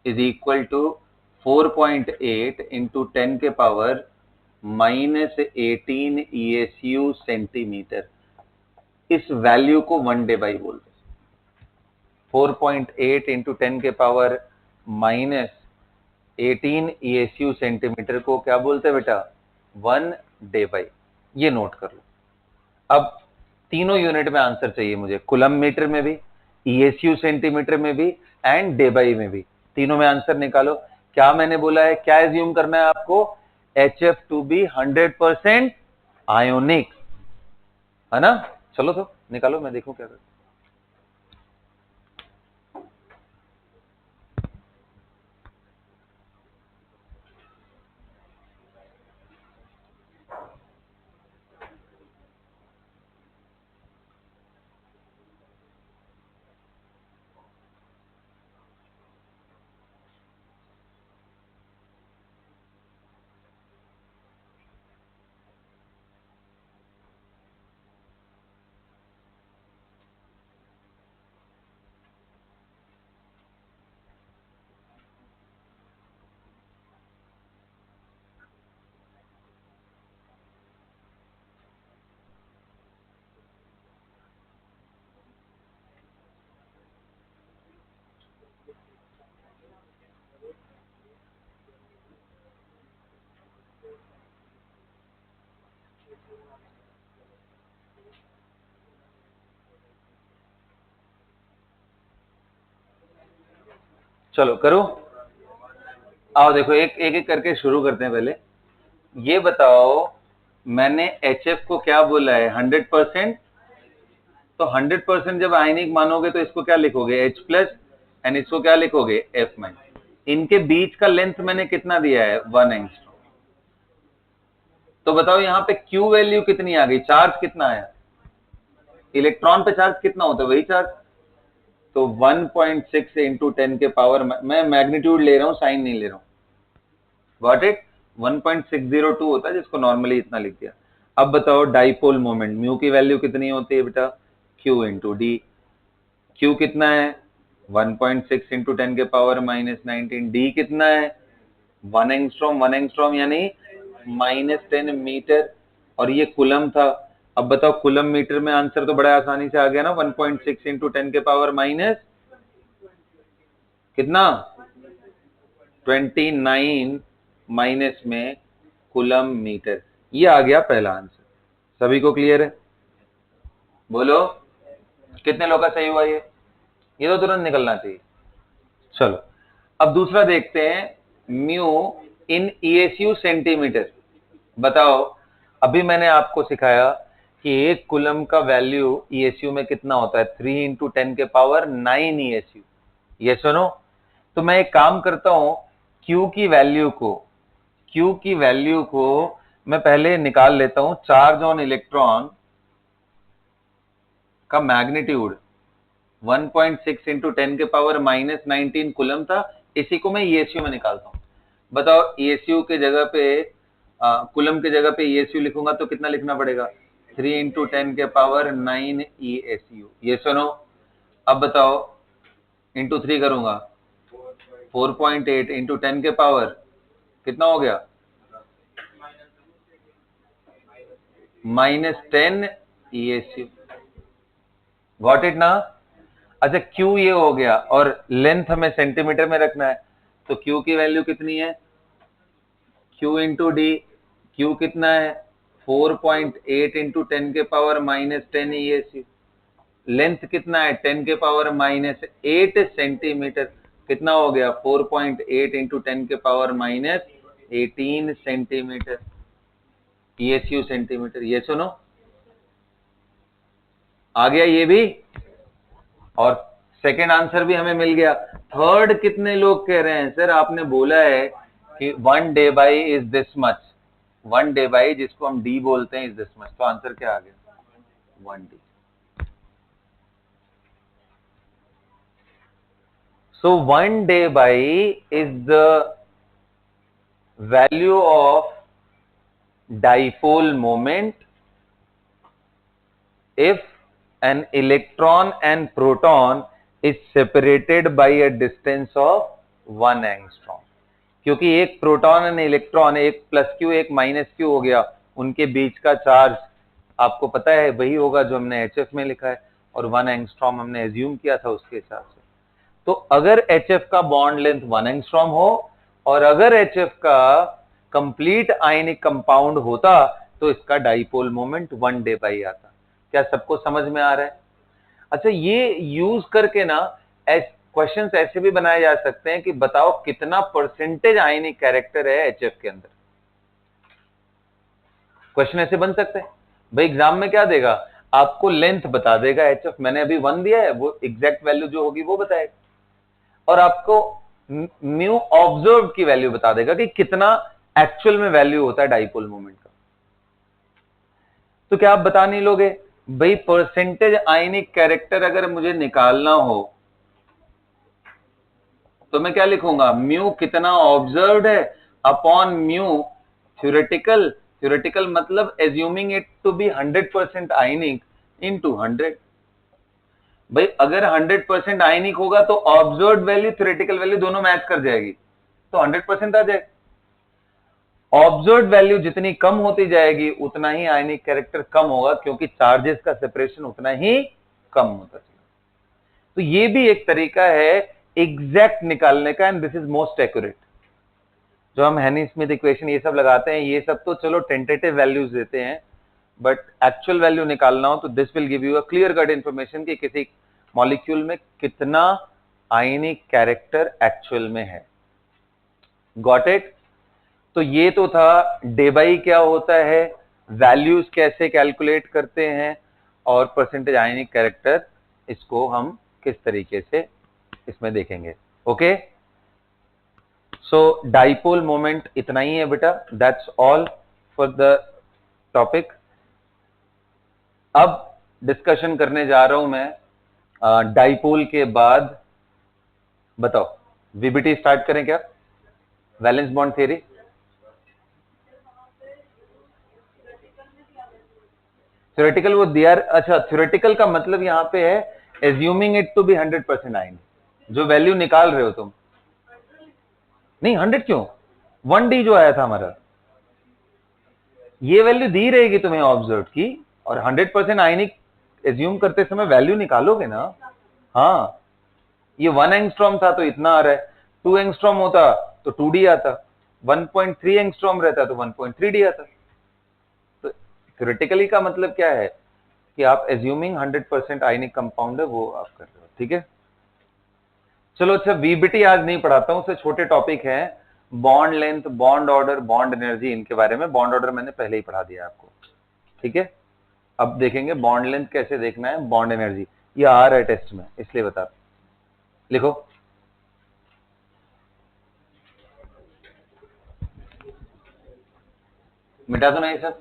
[SPEAKER 1] इज इक्वल टू 4.8 इंटू 10 के पावर -18 ESU सेंटीमीटर। इस वैल्यू को 1 डेबाई बोलते हैं। 4.8 इंटू 10 के पावर माइनस 18 ESU सेंटीमीटर को क्या बोलते हैं बेटा? 1 डे बाई। ये नोट कर लो। अब तीनों यूनिट में आंसर चाहिए मुझे, कूलम मीटर में भी, ESU सेंटीमीटर में भी एंड डे बाई में भी। तीनों में आंसर निकालो। क्या मैंने बोला है, क्या एज्यूम करना है आपको? HF टू बी 100% आयोनिक, है ना? चलो तो निकालो, मैं देखूं क्या कर। चलो करो, आओ देखो, एक एक करके शुरू करते हैं। पहले ये बताओ, मैंने HF को क्या बोला है? 100%। तो 100% जब आयनिक मानोगे तो इसको क्या लिखोगे? H प्लस, एंड इसको क्या लिखोगे? F minus. इनके बीच का लेंथ मैंने कितना दिया है? 1 एंगस्ट्रॉम। तो बताओ यहाँ पे Q वैल्यू कितनी आ गई? चार्ज कितना आया? इलेक्ट्रॉन पे चार्ज कितना होता है? वही चार्ज। तो 1.6 इंटू 10 के पावर, मैं मैग्नीट्यूड ले रहा हूं, साइन नहीं ले रहा हूं। Got it? 1.602 होता है, जिसको नॉर्मली इतना लिख दिया। अब बताओ डाइपोल मोमेंट, म्यू की वैल्यू कितनी होती है बेटा? Q into D. Q कितना है? 1.6 इंटू 10 के पावर माइनस 19। डी कितना है? 1 एंगस्ट्रॉम। 1 एंगस्ट्रॉम यानी -10 मीटर, और ये कूलम था। अब बताओ कूलम मीटर में आंसर तो बड़ा आसानी से आ गया ना, 1.6 इंटू 10 के पावर माइनस कितना? 29 माइनस में कूलम मीटर। ये आ गया पहला आंसर। सभी को क्लियर है? बोलो कितने लोग का सही हुआ ये तो तुरंत निकलना चाहिए। चलो अब दूसरा देखते हैं, म्यू इन ESU सेंटीमीटर। बताओ, अभी मैंने आपको सिखाया कि एक कूलम का वैल्यू ESU में कितना होता है? 3 इंटू 10 के पावर 9 ESU। ये सुनो, तो मैं एक काम करता हूं, Q की वैल्यू को मैं पहले निकाल लेता हूं। चार्ज ऑन इलेक्ट्रॉन का मैग्नीट्यूड 1.6 इंटू 10 के पावर माइनस 19 कूलम था, इसी को मैं ESU में निकालता हूं। बताओ ESU के जगह पे, कूलम के जगह पे ESU लिखूंगा तो कितना लिखना पड़ेगा? 3 इंटू 10 के पावर 9 ESU। ये सुनो, अब बताओ इंटू 3 करूंगा, 4.8 इंटू 10 के पावर कितना हो गया? -10 ESU। गॉट इट ना? अच्छा, Q ये हो गया, और लेंथ हमें सेंटीमीटर में रखना है, तो Q की वैल्यू कितनी है? Q into D. Q कितना है? 4.8 इंटू 10 के पावर -10 ESU। लेंथ कितना है? 10 के पावर -8 सेंटीमीटर। कितना हो गया? 4.8 इंटू 10 के पावर -18 सेंटीमीटर, ESU सेंटीमीटर। ये सुनो, आ गया ये भी, और सेकेंड आंसर भी हमें मिल गया। थर्ड कितने लोग कह रहे हैं सर, आपने बोला है कि 1 day by is this much. 1 day by, जिसको हम डी बोलते हैं, इज दिस मच। तो आंसर क्या आ गया? 1 D. So 1 day by is the value of dipole moment if an electron and proton is separated by a distance of 1 angstrom। क्योंकि एक proton and electron, एक प्लस क्यू एक minus Q हो गया, उनके बीच का चार्ज आपको पता है वही होगा जो हमने HF में लिखा है, और 1 एंगस्ट्रॉम हमने एज्यूम किया था उसके हिसाब से। तो अगर HF का बॉन्ड लेंथ 1 एंगस्ट्रॉम हो और अगर HF का कंप्लीट आयनिक कंपाउंड होता तो इसका डाइपोल मोमेंट 1 डे बाई आता। क्या सबको समझ में आ रहा है? अच्छा, ये यूज करके ना क्वेश्चंस ऐसे भी बनाए जा सकते हैं कि बताओ कितना परसेंटेज आयनिक कैरेक्टर है HF के अंदर। क्वेश्चन ऐसे बन सकते हैं। भाई एग्जाम में क्या देगा, आपको लेंथ बता देगा HF, मैंने अभी 1 दिया है, वो एग्जैक्ट वैल्यू जो होगी वो बताएगा, और आपको म्यू ऑब्जर्व की वैल्यू बता देगा कि कितना एक्चुअल में वैल्यू होता है डाइपोल मोमेंट का। तो क्या आप बता नहीं लोगे? भाई परसेंटेज आयनिक कैरेक्टर अगर मुझे निकालना हो तो मैं क्या लिखूंगा, म्यू कितना ऑब्जर्व्ड है अपॉन म्यू थ्योरेटिकल। थ्योरेटिकल मतलब assuming it to be 100% ionic into 100। भाई अगर 100% आयनिक होगा तो ऑब्जर्व्ड वैल्यू थ्योरेटिकल वैल्यू दोनों मैच कर जाएगी, तो 100% आ जाएगा। ऑब्जर्व्ड वैल्यू जितनी कम होती जाएगी उतना ही आयनिक कैरेक्टर कम होगा, क्योंकि चार्जेस का सेपरेशन उतना ही कम होता चला। तो ये भी एक तरीका है एग्जैक्ट निकालने का, and this is most accurate. जो हम हेनी स्मिथ इक्वेशन ये सब लगाते हैं, ये सब तो चलो टेंटेटिव वैल्यूज देते हैं, बट एक्चुअल वैल्यू निकालना हो तो this will give you a clear cut information कि किसी मॉलिक्यूल में कितना आयनिक कैरेक्टर एक्चुअल में है। Got it? तो ये तो था डे बाई क्या होता है, वैल्यूज कैसे कैलकुलेट करते हैं, और परसेंटेज आयनिक कैरेक्टर इसको हम किस तरीके से इसमें देखेंगे। ओके, सो डाइपोल मोमेंट इतना ही है बेटा, that's all for the topic. अब डिस्कशन करने जा रहा हूं मैं डाइपोल के बाद। बताओ वीबीटी स्टार्ट करें क्या, वैलेंस बॉन्ड थ्योरी? थ्योरेटिकल वो दिया, अच्छा थ्योरेटिकल का मतलब यहां पे है assuming it to be 100% ion, जो वैल्यू निकाल रहे हो तुम। नहीं 100 क्यों, 1D जो आया था हमारा, ये वैल्यू दी रहेगी तुम्हें ऑब्जर्व की, और 100% आयनिक एज्यूम करते समय वैल्यू निकालोगे ना। हाँ, ये 1 एंगस्ट्रॉम था तो इतना आ रहा है, 2 एंगस्ट्रॉम होता तो 2D आता, 1.3 एंगस्ट्रॉम रहता तो 1.3D आता। तो थ्योरेटिकली का मतलब क्या है कि आप एज्यूमिंग 100% आयनिक कंपाउंड है वो आप कर रहे हो, ठीक है। चलो अच्छा, वीबीटी आज नहीं पढ़ाता हूं, उससे छोटे टॉपिक हैं, bond length, bond order, bond energy, इनके बारे में। बॉन्ड ऑर्डर मैंने पहले ही पढ़ा दिया आपको, ठीक है। अब देखेंगे बॉन्ड लेंथ कैसे देखना है, बॉन्ड एनर्जी, ये आ रहा है टेस्ट में इसलिए बता। लिखो, मिटा दो ना ये सब।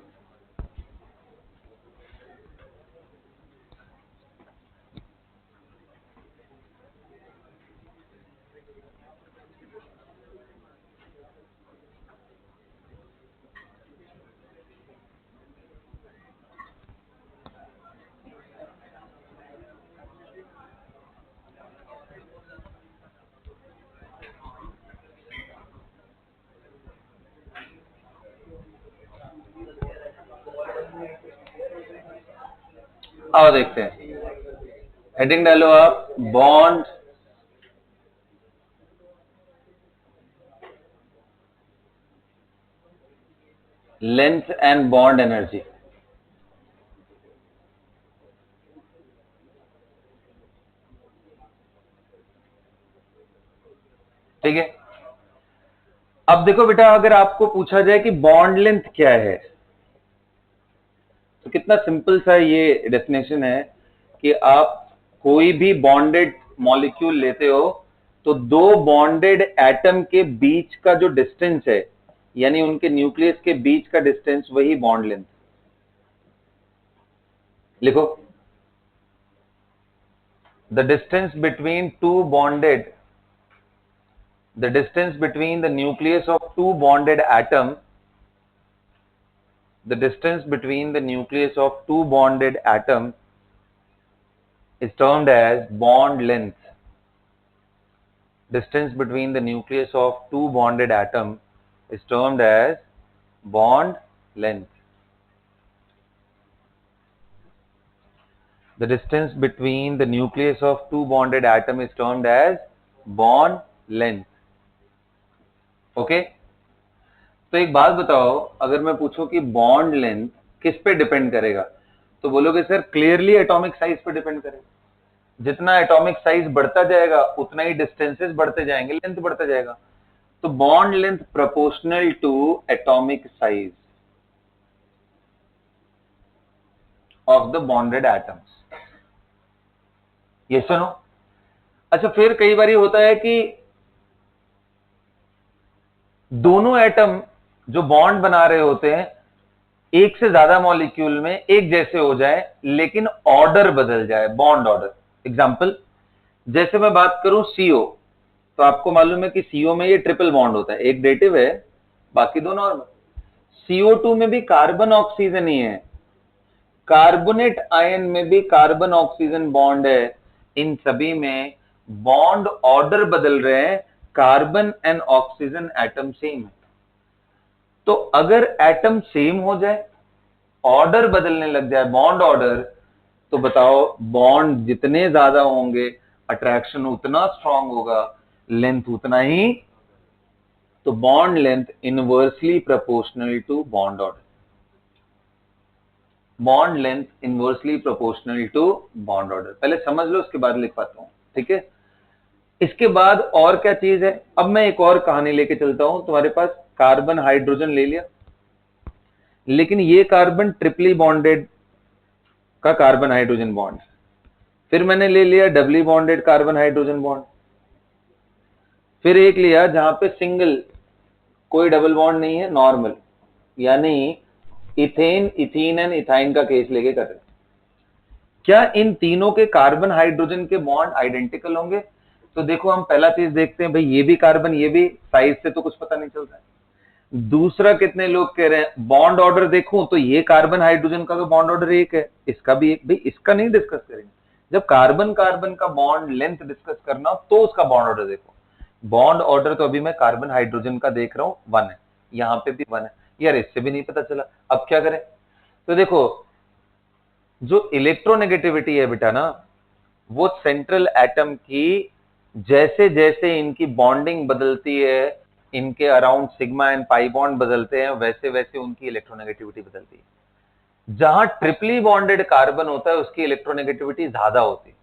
[SPEAKER 1] आओ देखते हैं, हेडिंग डालो आप, bond length and bond energy. ठीक है, अब देखो बेटा, अगर आपको पूछा जाए कि बॉन्ड लेंथ क्या है, तो कितना सिंपल सा ये डेफिनेशन है कि आप कोई भी बॉन्डेड मॉलिक्यूल लेते हो तो दो बॉन्डेड एटम के बीच का जो डिस्टेंस है, यानी उनके न्यूक्लियस के बीच का डिस्टेंस, वही बॉन्ड लेंथ। लिखो, the distance between two bonded, the distance between the nucleus of two bonded atom, the distance between the nucleus of two bonded atom is termed as bond length. Distance between the nucleus of two bonded atom is termed as bond length. The distance between the nucleus of two bonded atom is termed as bond length. Okay, तो एक बात बताओ, अगर मैं पूछूं कि bond length किस पे डिपेंड करेगा, तो बोलोगे सर क्लियरली एटॉमिक साइज पे डिपेंड करेगा। जितना एटॉमिक साइज बढ़ता जाएगा उतना ही डिस्टेंसेस बढ़ते जाएंगे, लेंथ बढ़ता जाएगा। तो bond length proportional to atomic size of the bonded atoms. ये सुनो। अच्छा, फिर कई बार होता है कि दोनों एटम जो बॉन्ड बना रहे होते हैं एक से ज्यादा मॉलिक्यूल में एक जैसे हो जाए, लेकिन ऑर्डर बदल जाए, बॉन्ड ऑर्डर। एग्जांपल, जैसे मैं बात करूं सीओ, तो आपको मालूम है कि सीओ में ये ट्रिपल बॉन्ड होता है, एक डेटिव है, बाकी दो नॉर्मल। CO2 में भी कार्बन ऑक्सीजन ही है, कार्बोनेट आयन में भी कार्बन ऑक्सीजन बॉन्ड है। इन सभी में बॉन्ड ऑर्डर बदल रहे हैं, carbon and oxygen atom same है। तो अगर एटम सेम हो जाए, ऑर्डर बदलने लग जाए, बॉन्ड ऑर्डर, तो बताओ बॉन्ड जितने ज्यादा होंगे अट्रैक्शन उतना स्ट्रांग होगा, लेंथ उतना ही। तो bond length inversely proportional to bond order. Bond length inversely proportional to bond order, पहले समझ लो, उसके बाद लिख पाता हूं। ठीक है, इसके बाद और क्या चीज है, अब मैं एक और कहानी लेके चलता हूं। तुम्हारे पास कार्बन हाइड्रोजन ले लिया, लेकिन ये कार्बन ट्रिपली बॉन्डेड का कार्बन हाइड्रोजन बॉन्ड। फिर मैंने ले लिया डबली बॉन्डेड कार्बन हाइड्रोजन बॉन्ड। फिर एक लिया जहां पे सिंगल, कोई डबल बॉन्ड नहीं है, नॉर्मल, यानी इथेन, इथीन एंड इथाइन का केस लेके कर रहे। क्या इन तीनों के कार्बन हाइड्रोजन के बॉन्ड आइडेंटिकल होंगे? तो देखो, हम पहला चीज देखते हैं भाई, ये भी कार्बन, ये भी, साइज से तो कुछ पता नहीं चलता है। दूसरा, कितने लोग कह रहे हैं बॉन्ड ऑर्डर देखूं, तो ये कार्बन हाइड्रोजन का तो बॉन्ड ऑर्डर एक है, इसका भी एक। भाई इसका नहीं डिस्कस करेंगे, जब कार्बन कार्बन का बॉन्ड लेंथ डिस्कस करना हो तो उसका बॉन्ड ऑर्डर देखो। बॉन्ड ऑर्डर तो अभी मैं कार्बन हाइड्रोजन का देख रहा हूं, 1 है, यहां पे भी 1 है। यार इससे भी नहीं पता चला, अब क्या करें? तो देखो, जो इलेक्ट्रोनेगेटिविटी है बेटा ना, वो सेंट्रल एटम की जैसे जैसे इनकी बॉन्डिंग बदलती है, इनके around sigma and pi bond बदलते हैं, वैसे वैसे उनकी इलेक्ट्रोनेगेटिविटी बदलती है। जहां ट्रिपली बॉन्डेड कार्बन होता है उसकी इलेक्ट्रोनेगेटिविटी ज्यादा होती है।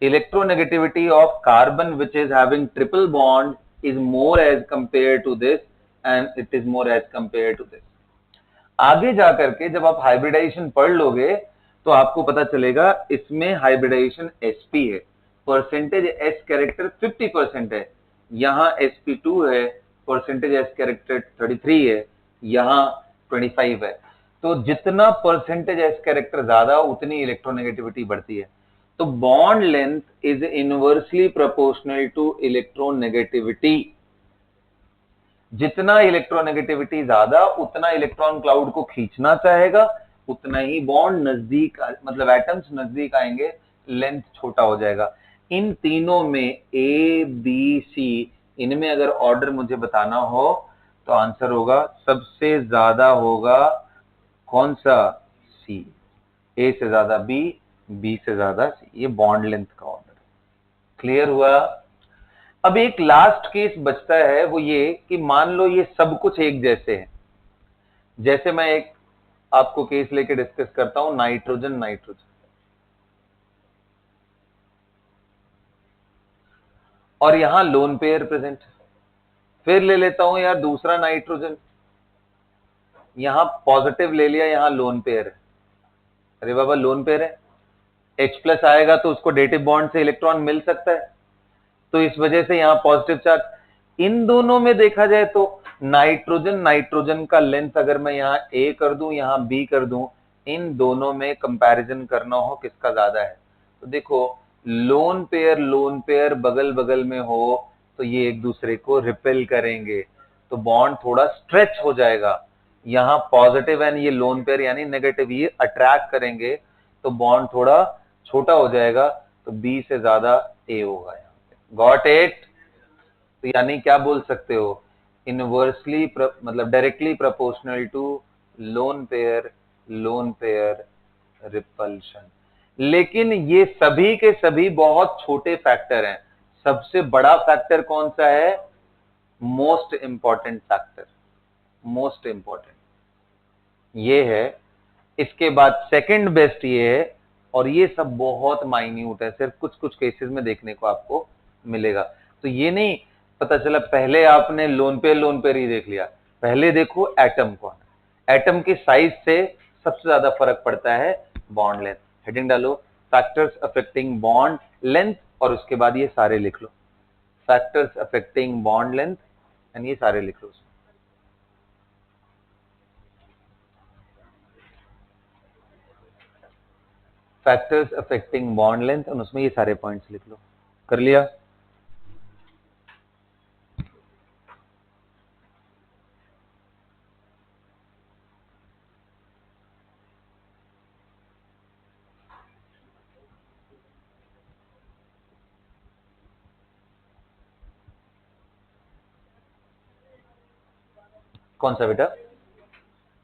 [SPEAKER 1] Electronegativity of carbon which is having triple bond is more as compare to this, and it is more as compare to this. आगे जाकर के जब आप हाइब्रिडाइजेशन पढ़ लोगे तो आपको पता चलेगा इसमें हाइब्रिडाइजेशन sp है, परसेंटेज s कैरेक्टर 50% है, यहां sp2 है, परसेंटेज s कैरेक्टर 33 है, यहां 25 है। तो जितना परसेंटेज s कैरेक्टर ज्यादा उतनी इलेक्ट्रोनेगेटिविटी बढ़ती है। तो bond length is inversely proportional to electronegativity. जितना इलेक्ट्रोनेगेटिविटी ज्यादा, उतना इलेक्ट्रॉन क्लाउड को खींचना चाहेगा, उतना ही बॉन्ड नजदीक, मतलब एटम्स नजदीक आएंगे, लेंथ छोटा हो जाएगा। इन तीनों में ए बी सी, इनमें अगर ऑर्डर मुझे बताना हो तो आंसर होगा सबसे ज्यादा होगा कौन सा? सी। ए से ज्यादा बी, बी से ज्यादा सी, ये बॉन्ड लेंथ का ऑर्डर। क्लियर हुआ? अब एक लास्ट केस बचता है, वो ये कि मान लो ये सब कुछ एक जैसे है। जैसे मैं एक आपको केस लेके डिस्कस करता हूं, नाइट्रोजन नाइट्रोजन, और यहां लोन पेयर प्रेजेंट। फिर ले लेता हूं यार दूसरा नाइट्रोजन, यहां पॉजिटिव ले लिया, यहां लोन पेयर है। अरे बाबा लोन पेयर है, H प्लस आएगा तो उसको डेटिव बॉन्ड से इलेक्ट्रॉन मिल सकता है, तो इस वजह से यहां पॉजिटिव चार्ज। इन दोनों में देखा जाए तो नाइट्रोजन नाइट्रोजन का लेंथ अगर मैं यहां ए कर दूं, यहां बी कर दूं, इन दोनों में कंपैरिजन करना हो किसका ज्यादा है, तो देखो लोन पेयर बगल बगल में हो तो ये एक दूसरे को रिपेल करेंगे, तो बॉन्ड थोड़ा स्ट्रेच हो जाएगा। यहां पॉजिटिव एंड ये लोन पेयर यानी नेगेटिव, ये अट्रैक्ट करेंगे, तो बॉन्ड थोड़ा छोटा हो जाएगा, तो बी से ज्यादा ए होगा। Got it? तो यानी क्या बोल सकते हो, इनवर्सली मतलब directly proportional to lone pair repulsion. लेकिन ये सभी के सभी बहुत छोटे फैक्टर हैं, सबसे बड़ा फैक्टर कौन सा है? Most important factor, most important ये है। इसके बाद सेकंड बेस्ट ये है, और ये सब बहुत माइन्यूट है, सिर्फ कुछ कुछ केसेस में देखने को आपको मिलेगा। तो ये नहीं पता चला पहले आपने लोन पेयर ही देख लिया, पहले देखो एटम कौन है। एटम की साइज से सबसे ज्यादा फर्क पड़ता है बॉन्ड लेंथ। हेडिंग डालो फैक्टर्स अफेक्टिंग बॉन्ड लेंथ, और उसके बाद ये सारे लिख लो, factors affecting bond length and ये सारे लिख लो। फैक्टर्स अफेक्टिंग बॉन्ड लेंथ, और उसमें ये सारे पॉइंट्स लिख लो। कर लिया? कौन सा बेटा?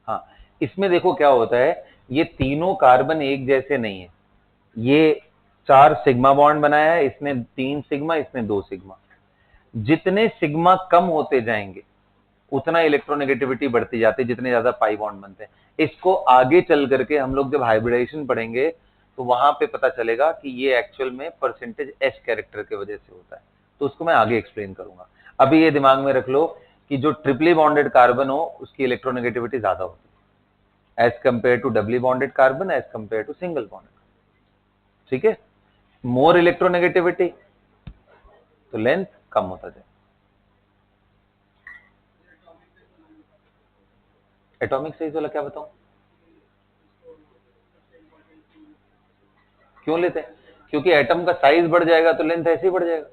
[SPEAKER 1] हाँ, इसमें देखो क्या होता है, ये तीनों कार्बन एक जैसे नहीं है। ये 4 सिग्मा बॉन्ड बनाया है, इसने 3 सिग्मा, इसने 2 सिग्मा। जितने सिग्मा कम होते जाएंगे उतना इलेक्ट्रोनेगेटिविटी बढ़ती जाती है, जितने ज्यादा पाई बॉन्ड बनते हैं। इसको आगे चल करके हम लोग जब हाइब्रिडाइजेशन पढ़ेंगे तो वहां पे पता चलेगा कि ये एक्चुअल में परसेंटेज एस कैरेक्टर की वजह से होता है, तो उसको मैं आगे एक्सप्लेन करूंगा। अभी ये दिमाग में रख लो कि जो ट्रिपली बॉन्डेड कार्बन हो उसकी इलेक्ट्रोनेगेटिविटी ज्यादा होती है as compare to doubly bonded carbon, as compare to single bonded. ठीक है, मोर इलेक्ट्रोनेगेटिविटी तो लेंथ कम होता जाए। एटॉमिक साइज वाला क्या बताऊं? क्यों लेते हैं? क्योंकि एटम का साइज बढ़ जाएगा तो लेंथ ऐसे ही बढ़ जाएगा।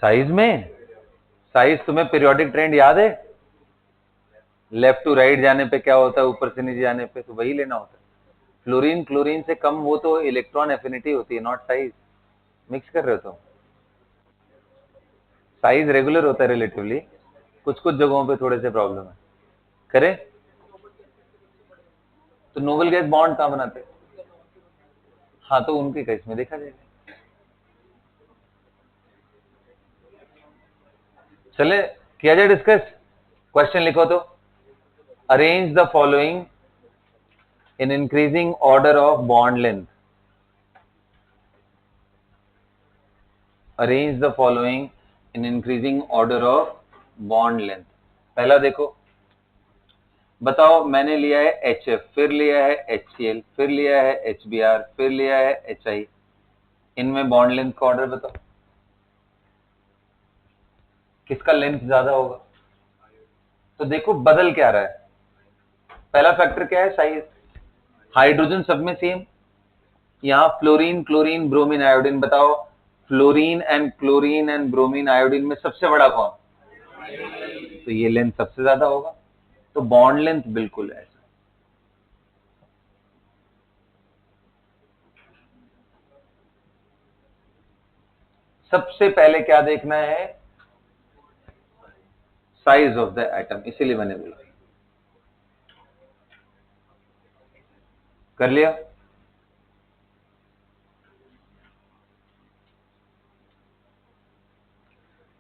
[SPEAKER 1] साइज में, साइज तुम्हें पीरियोडिक ट्रेंड याद है? लेफ्ट टू राइट जाने पे क्या होता है, ऊपर से नीचे जाने पे, तो वही लेना होता है। फ्लोरीन क्लोरीन से कम वो तो इलेक्ट्रॉन एफिनिटी होती है, नॉट साइज। मिक्स कर रहे हो तुम। साइज रेगुलर होता है रिलेटिवली, कुछ कुछ जगहों पे थोड़े से प्रॉब्लम है। करें तो नोबल गैस बॉन्ड कहां बनाते हैं? हाँ, तो उनके केस में देखा जाएगा। चले किया जाए डिस्कस। क्वेश्चन लिखो तो, arrange the following in increasing order of bond length. Arrange the following in increasing order of bond length. पहला देखो, बताओ मैंने लिया है HF, फिर लिया है HCl, फिर लिया है HBr, फिर लिया है HI। इनमें बॉन्ड लेंथ का ऑर्डर बताओ, किसका लेंथ ज्यादा होगा? तो देखो बदल क्या रहा है, पहला फैक्टर क्या है? साइज। हाइड्रोजन सब में सेम। यहां फ्लोरीन क्लोरीन ब्रोमीन आयोडीन, बताओ फ्लोरीन एंड ब्रोमीन आयोडीन में सबसे बड़ा कौन? तो ये लेंथ सबसे ज्यादा होगा, तो बॉन्ड लेंथ बिल्कुल ऐसा। सबसे पहले क्या देखना है? साइज ऑफ द एटम, इसीलिए मैंने बोला। कर लिया?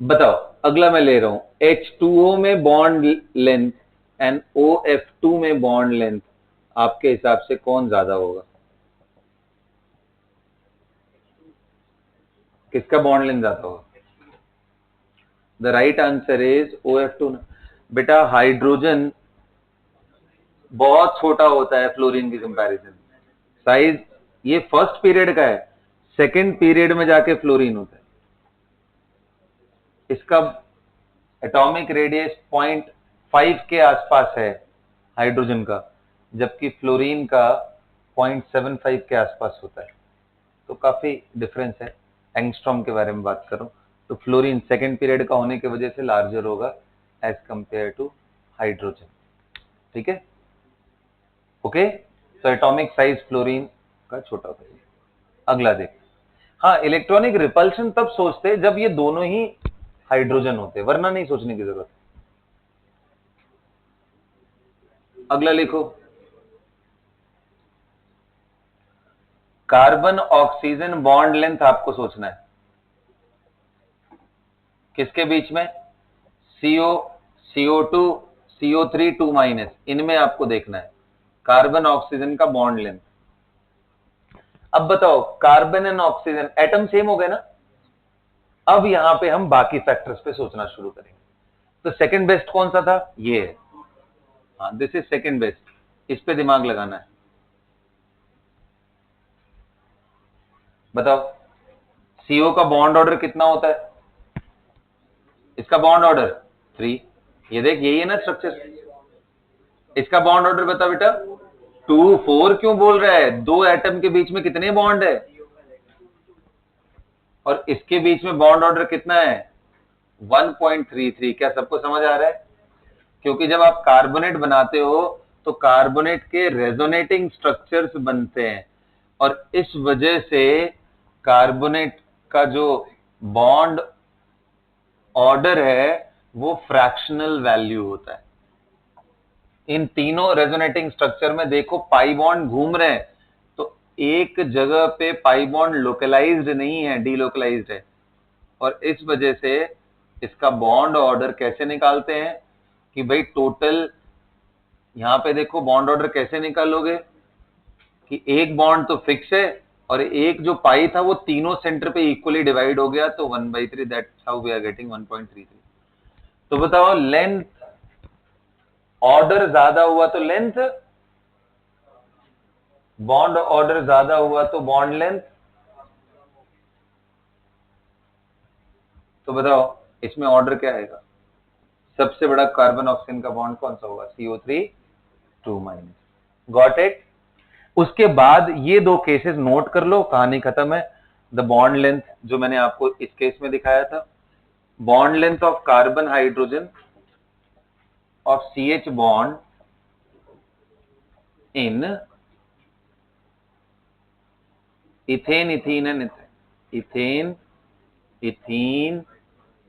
[SPEAKER 1] बताओ अगला मैं ले रहा हूं, H2O में बॉन्ड लेंथ एंड OF2 में बॉन्ड लेंथ, आपके हिसाब से कौन ज्यादा होगा? किसका बॉन्ड लेंथ ज्यादा होगा? The right answer is OF2। बेटा हाइड्रोजन बहुत छोटा होता है फ्लोरीन की कंपैरिजन। साइज ये फर्स्ट पीरियड का है, सेकंड पीरियड में जाके फ्लोरीन होता है। इसका एटॉमिक रेडियस 0.5 के आसपास है हाइड्रोजन का, जबकि फ्लोरीन का 0.75 के आसपास होता है। तो काफी डिफरेंस है। एंगस्ट्रॉम के बारे में बात करूं तो फ्लोरीन सेकेंड पीरियड का होने की वजह से लार्जर होगा एज कंपेयर टू हाइड्रोजन। ठीक है, ओके। तो एटॉमिक साइज फ्लोरीन का छोटा होता है। अगला देख, हाँ, इलेक्ट्रॉनिक रिपल्शन तब सोचते जब ये दोनों ही हाइड्रोजन होते, वरना नहीं सोचने की जरूरत। अगला लिखो, कार्बन ऑक्सीजन बॉन्ड लेंथ आपको सोचना है किसके बीच में, CO, CO2, CO3 2-, इनमें आपको देखना है कार्बन ऑक्सीजन का बॉन्ड लेंथ। अब बताओ, carbon and oxygen atom same हो गए ना, अब यहां पे हम बाकी फैक्टर्स पे सोचना शुरू करेंगे। तो सेकंड बेस्ट कौन सा था, ये है, हाँ दिस इज सेकंड बेस्ट, इस पे दिमाग लगाना है। बताओ, CO का बॉन्ड ऑर्डर कितना होता है, इसका बॉन्ड ऑर्डर 3, ये देख यही है ना स्ट्रक्चर, इसका बॉन्ड ऑर्डर बता बेटा, 2-4 क्यों बोल रहा है, दो एटम के बीच में कितने बॉन्ड है, और इसके बीच में बॉन्ड ऑर्डर कितना है 1.33। क्या सबको समझ आ रहा है, क्योंकि जब आप कार्बोनेट बनाते हो तो कार्बोनेट के रेजोनेटिंग स्ट्रक्चर्स बनते हैं, और इस वजह से कार्बोनेट का जो बॉन्ड ऑर्डर है वो फ्रैक्शनल वैल्यू होता है। इन तीनों रेजोनेटिंग स्ट्रक्चर में देखो पाई बॉन्ड घूम रहे हैं, तो एक जगह पे पाई बॉन्ड लोकलाइज्ड नहीं है, डीलोकलाइज्ड है, और इस वजह से इसका बॉन्ड ऑर्डर कैसे निकालते हैं कि भाई टोटल, यहां पे देखो बॉन्ड ऑर्डर कैसे निकालोगे कि एक बॉन्ड तो फिक्स है और एक जो पाई था वो तीनों सेंटर पे इक्वली डिवाइड हो गया, तो 1/3, that's how we are getting 1.33। तो बताओ, लेंथ ऑर्डर ज्यादा हुआ तो लेंथ, बॉन्ड ऑर्डर ज्यादा हुआ तो बॉन्ड लेंथ। तो बताओ इसमें ऑर्डर क्या आएगा, सबसे बड़ा कार्बन ऑक्सीजन का बॉन्ड कौन सा होगा, CO3 2-। Got it. उसके बाद ये दो केसेस नोट कर लो, कहानी खत्म है। द बॉन्ड लेंथ जो मैंने आपको इस केस में दिखाया था, bond length of carbon hydrogen of CH bond in ethane, ethene and ethane, ethene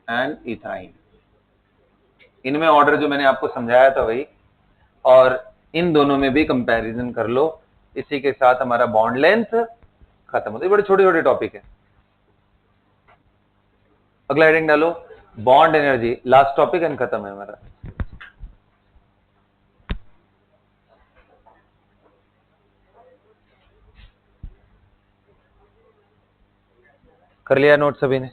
[SPEAKER 1] and ethyne, इनमें ऑर्डर जो मैंने आपको समझाया था वही, और इन दोनों में भी कंपैरिजन कर लो। इसी के साथ हमारा बॉन्ड लेंथ खत्म होती है, बड़े छोटे छोटे टॉपिक है। अगला हेडिंग डालो, bond energy, last topic and खत्म है हमारा। कर लिया नोट सभी ने,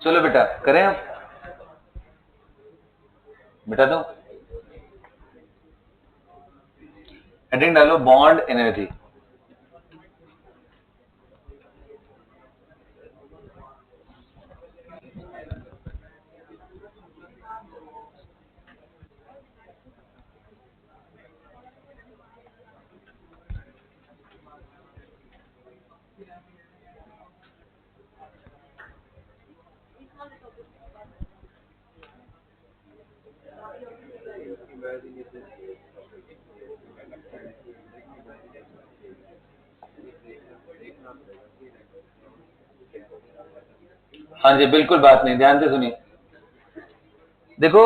[SPEAKER 1] चलो बेटा करें आप, बेटा दो हेडिंग डालो, बॉन्ड एनर्जी। हाँ जी बिल्कुल, बात नहीं, ध्यान से सुनिए। देखो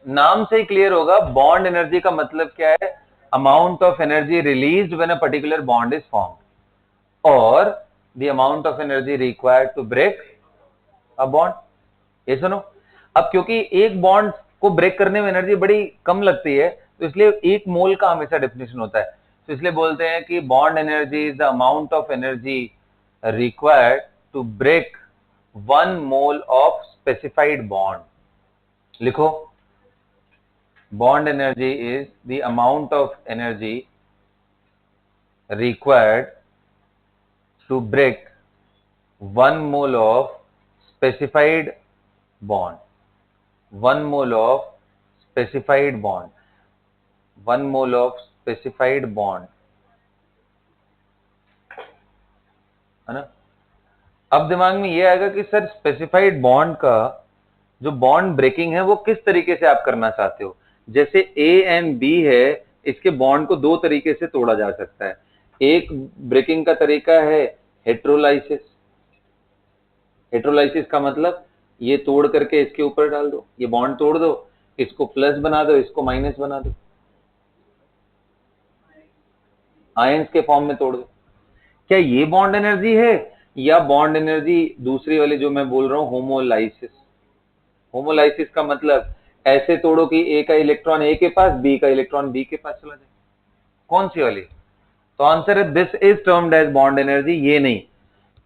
[SPEAKER 1] नाम से ही क्लियर होगा, बॉन्ड एनर्जी का मतलब क्या है, amount of energy released when a particular bond is formed और the amount of energy required to break a bond. ये सुनो, अब क्योंकि एक बॉन्ड को ब्रेक करने में एनर्जी बड़ी कम लगती है, तो इसलिए एक मोल का हमेशा डेफिनेशन होता है, तो इसलिए बोलते हैं कि bond energy is the amount of energy required to break 1 mole of specified bond. लिखो, bond energy is the amount of energy required to break 1 mole of specified bond, 1 mole of specified bond, 1 mole of specified bond, है ना। अब दिमाग में ये आएगा कि sir specified bond का जो बॉन्ड ब्रेकिंग है वो किस तरीके से आप करना चाहते हो। जैसे ए एंड बी है, इसके बॉन्ड को 2 तरीके से तोड़ा जा सकता है। एक ब्रेकिंग का तरीका है हेट्रोलाइसिस। हेट्रोलाइसिस का मतलब ये तोड़ करके इसके ऊपर डाल दो, ये बॉन्ड तोड़ दो, इसको प्लस बना दो, इसको माइनस बना दो, आयंस के फॉर्म में तोड़ दो। क्या ये बॉन्ड एनर्जी है, या बॉन्ड एनर्जी दूसरी वाली जो मैं बोल रहा हूं होमोलाइसिस। होमोलाइसिस का मतलब ऐसे तोड़ो कि ए का इलेक्ट्रॉन ए के पास, बी का इलेक्ट्रॉन बी के पास चला जाए। कौन सी वाली? तो आंसर है this is termed as bond energy. ये नहीं,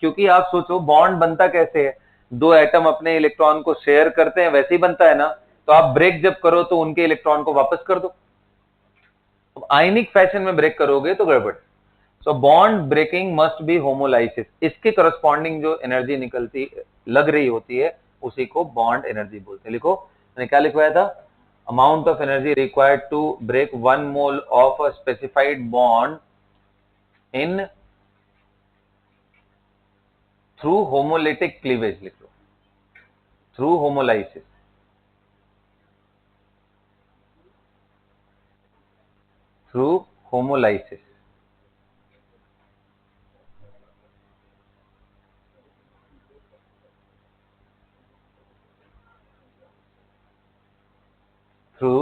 [SPEAKER 1] क्योंकि आप सोचो बॉन्ड बनता कैसे है, 2 एटम अपने इलेक्ट्रॉन को शेयर करते हैं, वैसे ही बनता है ना। तो आप ब्रेक जब करो तो उनके इलेक्ट्रॉन को वापस कर दो। अब आयनिक फैशन में ब्रेक करोगे तो गड़बड़। So bond breaking must be homolysis. इसके करस्पॉन्डिंग जो एनर्जी निकलती लग रही होती है उसी को बॉन्ड एनर्जी बोलते हैं। लिखो, मैंने क्या लिखवाया था, amount of energy required to break 1 mole of a specified bond in through homolytic cleavage. लिख लो, through homolysis. Through homolysis. Through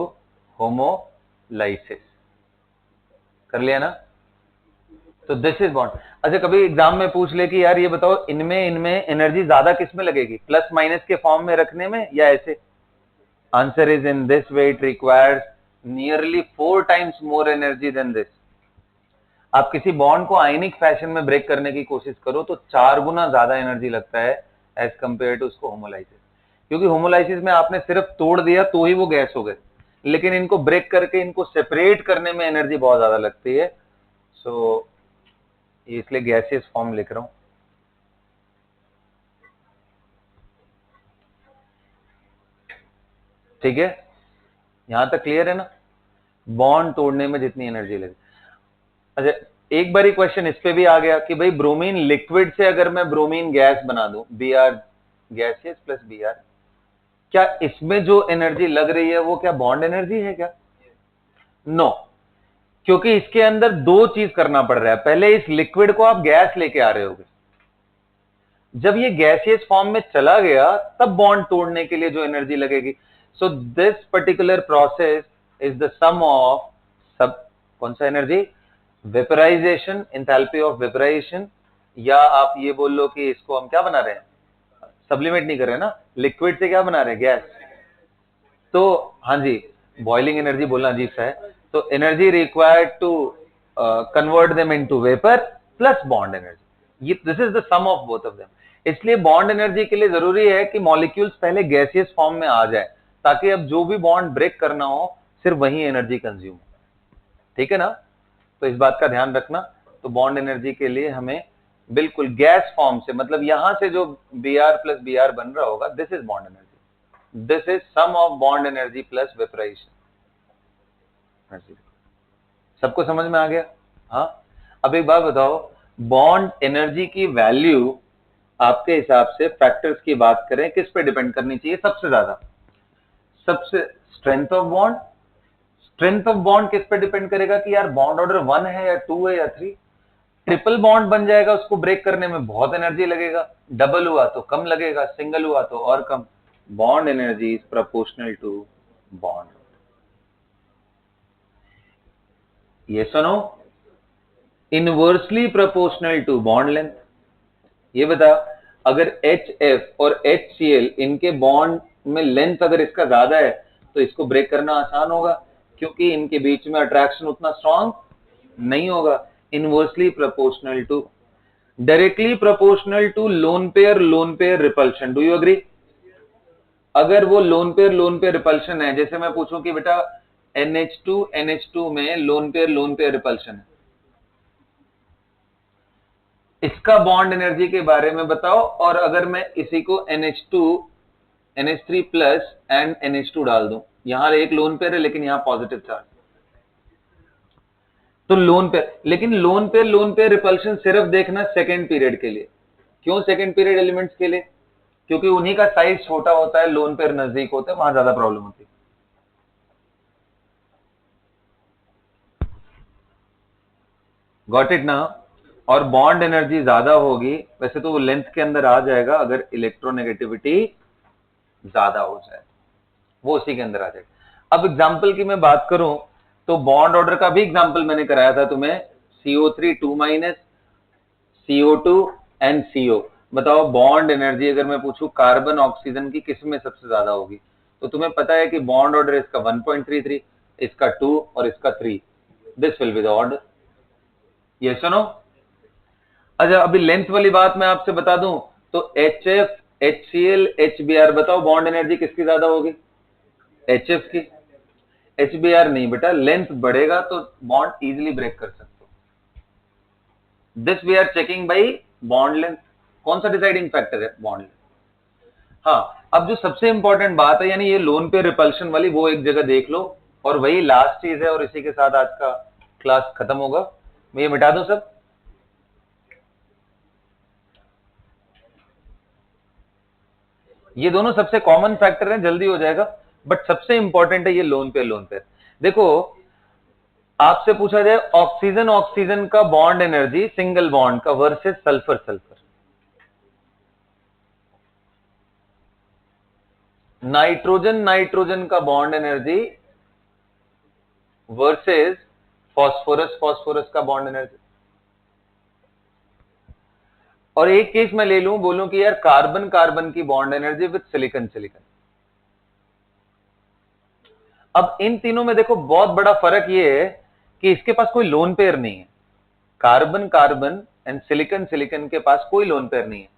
[SPEAKER 1] homolysis. कर लिया ना। तो दिस इज बॉन्ड। अच्छा, कभी एग्जाम में पूछ ले कि यार ये बताओ इनमें इनमें एनर्जी ज्यादा किस में लगेगी, प्लस माइनस के फॉर्म में रखने में या ऐसे। Answer is in this way it requires nearly 4 times more energy than this. आप किसी बॉन्ड को आयनिक फैशन में ब्रेक करने की कोशिश करो तो 4 गुना ज्यादा एनर्जी लगता है एज कंपेयर टू उसको होमोलाइसिस। क्योंकि होमोलाइसिस में आपने सिर्फ तोड़ दिया तो ही वो गैस हो गए, लेकिन इनको ब्रेक करके इनको सेपरेट करने में एनर्जी बहुत ज्यादा लगती है। सो इसलिए गैसियस फॉर्म लिख रहा हूं। ठीक है, यहां तक क्लियर है ना, बॉन्ड तोड़ने में जितनी एनर्जी लगे। अच्छा, एक बार क्वेश्चन इस पे भी आ गया कि भाई ब्रोमीन लिक्विड से अगर मैं ब्रोमीन गैस बना दूं, B R gaseous plus B R, क्या इसमें जो एनर्जी लग रही है वो क्या बॉन्ड एनर्जी है क्या? नो, क्योंकि इसके अंदर 2 चीज करना पड़ रहा है। पहले इस लिक्विड को आप गैस लेके आ रहे होगे, जब ये गैसियस फॉर्म में चला गया तब बॉन्ड तोड़ने के लिए जो एनर्जी लगेगी। So this particular process is the sum of सब कौन सा energy, vaporization, enthalpy of vaporization, या आप ये बोल लो कि इसको हम क्या बना रहे हैं, सब्लिमेट नहीं कर रहे ना, लिक्विड से क्या बना रहे हैं, गैस। तो हाँ जी, बॉइलिंग एनर्जी बोलना अजीब सा है। तो energy required to convert them into vapour plus bond energy, this is the sum of both of them. इसलिए बॉन्ड एनर्जी के लिए जरूरी है कि मॉलिक्यूल्स पहले गैसियस फॉर्म में आ जाए, ताकि अब जो भी बॉन्ड ब्रेक करना हो सिर्फ वही एनर्जी कंज्यूम। ठीक है ना, तो इस बात का ध्यान रखना। तो बॉन्ड एनर्जी के लिए हमें बिल्कुल गैस फॉर्म से, मतलब यहां से जो B R plus B R बन रहा होगा, this is bond energy, this is sum of bond energy plus vaporization energy. सबको समझ में आ गया? हाँ। अब एक बात बताओ, बॉन्ड एनर्जी की वैल्यू आपके हिसाब से फैक्टर्स की बात करें किस पे डिपेंड करनी चाहिए सबसे ज्यादा? सबसे strength of bond. Strength of bond किस पे डिपेंड करेगा कि यार बॉन्ड ऑर्डर 1 है या 2 है या 3। ट्रिपल बॉन्ड बन जाएगा, उसको ब्रेक करने में बहुत एनर्जी लगेगा, डबल हुआ तो कम लगेगा, सिंगल हुआ तो और कम। Bond energy is proportional to bond. Yes और no? Inversely proportional to bond length. ये बता, अगर HF और HCl इनके बॉन्ड में लेंथ अगर इसका ज्यादा है तो इसको ब्रेक करना आसान होगा, क्योंकि इनके बीच में अट्रैक्शन उतना स्ट्रांग नहीं होगा। Inversely proportional to, directly proportional to lone pair repulsion. Do you agree? अगर वो लोन पेयर रिपल्शन है, जैसे मैं पूछूं कि बेटा NH2 में लोन पेयर रिपल्शन है, इसका बॉन्ड एनर्जी के बारे में बताओ। और अगर मैं इसी को NH3 प्लस एंड NH2 डाल दूं, यहां एक लोन पेयर है लेकिन यहां पॉजिटिव चार्ज, तो लोन पेयर। लेकिन लोन पेयर रिपल्शन सिर्फ देखना सेकेंड पीरियड के लिए। क्यों सेकेंड पीरियड एलिमेंट्स के लिए? क्योंकि उन्हीं का साइज छोटा होता है, लोन पेयर नजदीक होता है, वहां ज्यादा प्रॉब्लम होती है। गॉट इट ना? और बॉन्ड एनर्जी ज्यादा होगी, वैसे तो वो लेंथ के अंदर आ जाएगा अगर इलेक्ट्रोनेगेटिविटी ज्यादा हो जाए, वो उसी के अंदर आ जाएगा। अब एग्जांपल की मैं बात करूं तो बॉन्ड ऑर्डर का भी एग्जांपल मैंने कराया था तुम्हें, CO3 2- CO2 एंड CO। बताओ बॉन्ड एनर्जी अगर मैं पूछूं कार्बन ऑक्सीजन की किस में सबसे ज्यादा होगी, तो तुम्हें पता है कि बॉन्ड ऑर्डर इसका 1.33, इसका 2 और इसका 3। This will be the order. Yes और नो? अच्छा, अभी लेंथ वाली बात मैं आपसे बता दूं तो HF HCl HBr, बताओ बॉन्ड एनर्जी किसकी ज्यादा होगी? HF की। HBr नहीं बेटा, लेंथ बढ़ेगा तो बॉन्ड इजीली ब्रेक कर सकते हो। This we are checking by bond length. कौन सा डिसाइडिंग फैक्टर है? Bond length. हाँ, अब जो सबसे इंपॉर्टेंट बात है, यानी ये लोन पे रिपल्शन वाली, वो एक जगह देख लो, और वही लास्ट चीज है, और इसी के साथ आज का क्लास खत्म होगा। मैं ये मिटा दूं सब? ये दोनों सबसे कॉमन फैक्टर हैं, जल्दी हो जाएगा, बट सबसे इंपॉर्टेंट है ये लोन पेयर। देखो, आपसे पूछा जाए ऑक्सीजन का बॉन्ड एनर्जी सिंगल बॉन्ड का वर्सेस सल्फर, नाइट्रोजन का बॉन्ड एनर्जी वर्सेस फास्फोरस का बॉन्ड एनर्जी। और एक केस मैं ले लूं, बोलूं कि यार कार्बन की बॉन्ड एनर्जी विद सिलिकॉन। अब इन तीनों में देखो बहुत बड़ा फर्क ये है कि इसके पास कोई लोन पेयर नहीं है। कार्बन एंड सिलिकॉन के पास कोई लोन पेयर नहीं है।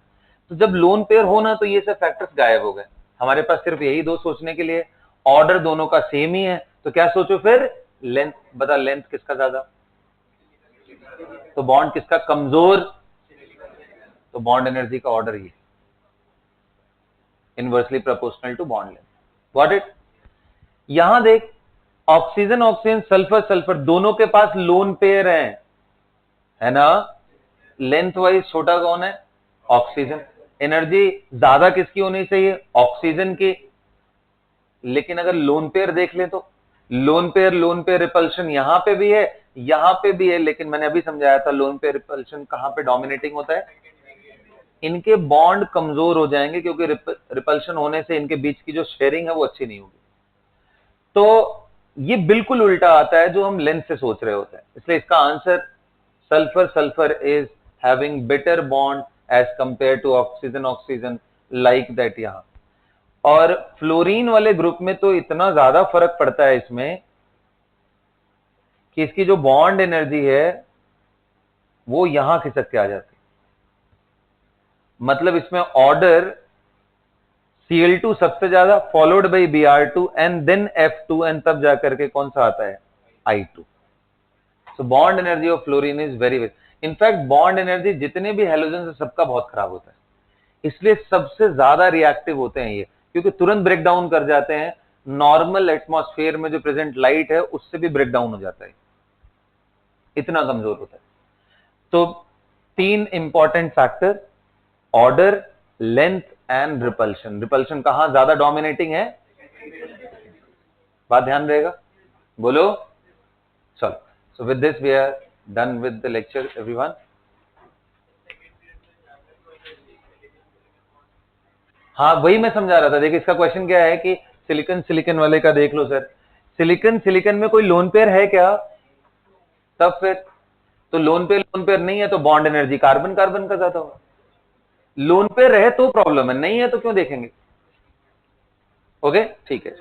[SPEAKER 1] तो जब लोन पेयर हो ना, तो ये सब फैक्टर्स गायब हो गए। हमारे पास सिर्फ यही दो सोचने के लिए, ऑर्डर दोनों का सेम ही है, तो क्या सोचो फिर? लेंथ। बता लेंथ किसका ज्यादा, तो बॉन्ड किसका कमजोर? तो बॉन्ड एनर्जी का ऑर्डर ही inversely proportional to bond length. Got it? यहां देख, ऑक्सीजन सल्फर दोनों के पास लोन पेयर है ना? लेंथ वाइज छोटा कौन है? ऑक्सीजन। एनर्जी ज्यादा किसकी होनी चाहिए? ऑक्सीजन की। लेकिन अगर लोन पेयर देख ले तो लोन पेयर रिपल्शन यहां पे भी है, यहां पे भी है, लेकिन मैंने अभी समझाया था लोन पेयर रिपल्शन कहां पे डोमिनेटिंग होता है? इनके बॉन्ड कमजोर हो जाएंगे, क्योंकि रिपल्शन होने से इनके बीच की जो शेयरिंग है वो अच्छी नहीं होगी। तो ये बिल्कुल उल्टा आता है जो हम लेंथ से सोच रहे होते हैं। इसलिए इसका answer sulphur is having better bond as compare to oxygen like that यहां। और फ्लोरीन वाले ग्रुप में तो इतना ज्यादा फर्क पड़ता है इसमें कि इसकी जो बॉन्ड एनर्जी है वो यहां खिसक के आ जाती है। मतलब इसमें ऑर्डर Cl2 सबसे ज्यादा, followed by Br2 and then F2, and तब जाकर के कौन सा आता है? I2। So bond energy of fluorine is very very, in fact bond energy जितने भी हेलोजन है सबका बहुत खराब होता है, इसलिए सबसे ज्यादा रिएक्टिव होते हैं ये, क्योंकि तुरंत ब्रेक डाउन कर जाते हैं। नॉर्मल एटमॉस्फेयर में जो प्रेजेंट लाइट है उससे भी ब्रेक डाउन हो जाता है, इतना कमजोर होता है। तो तीन important factor, order, length and repulsion कहां ज्यादा डोमिनेटिंग है? बात ध्यान रहेगा, बोलो। चलो, so with this we are done with the lecture everyone. हाँ, वही मैं समझा रहा था। देखिए, इसका क्वेश्चन क्या है कि सिलिकॉन सिलिकॉन वाले का देख लो सर, सिलिकॉन सिलिकॉन में कोई लोन पेयर है क्या? तब फिर तो लोन पेयर नहीं है तो बॉन्ड एनर्जी कार्बन कार्बन का ज्यादा होगा। लोन पेयर रहे तो प्रॉब्लम है, नहीं है तो क्यों देखेंगे। ओके ठीक है।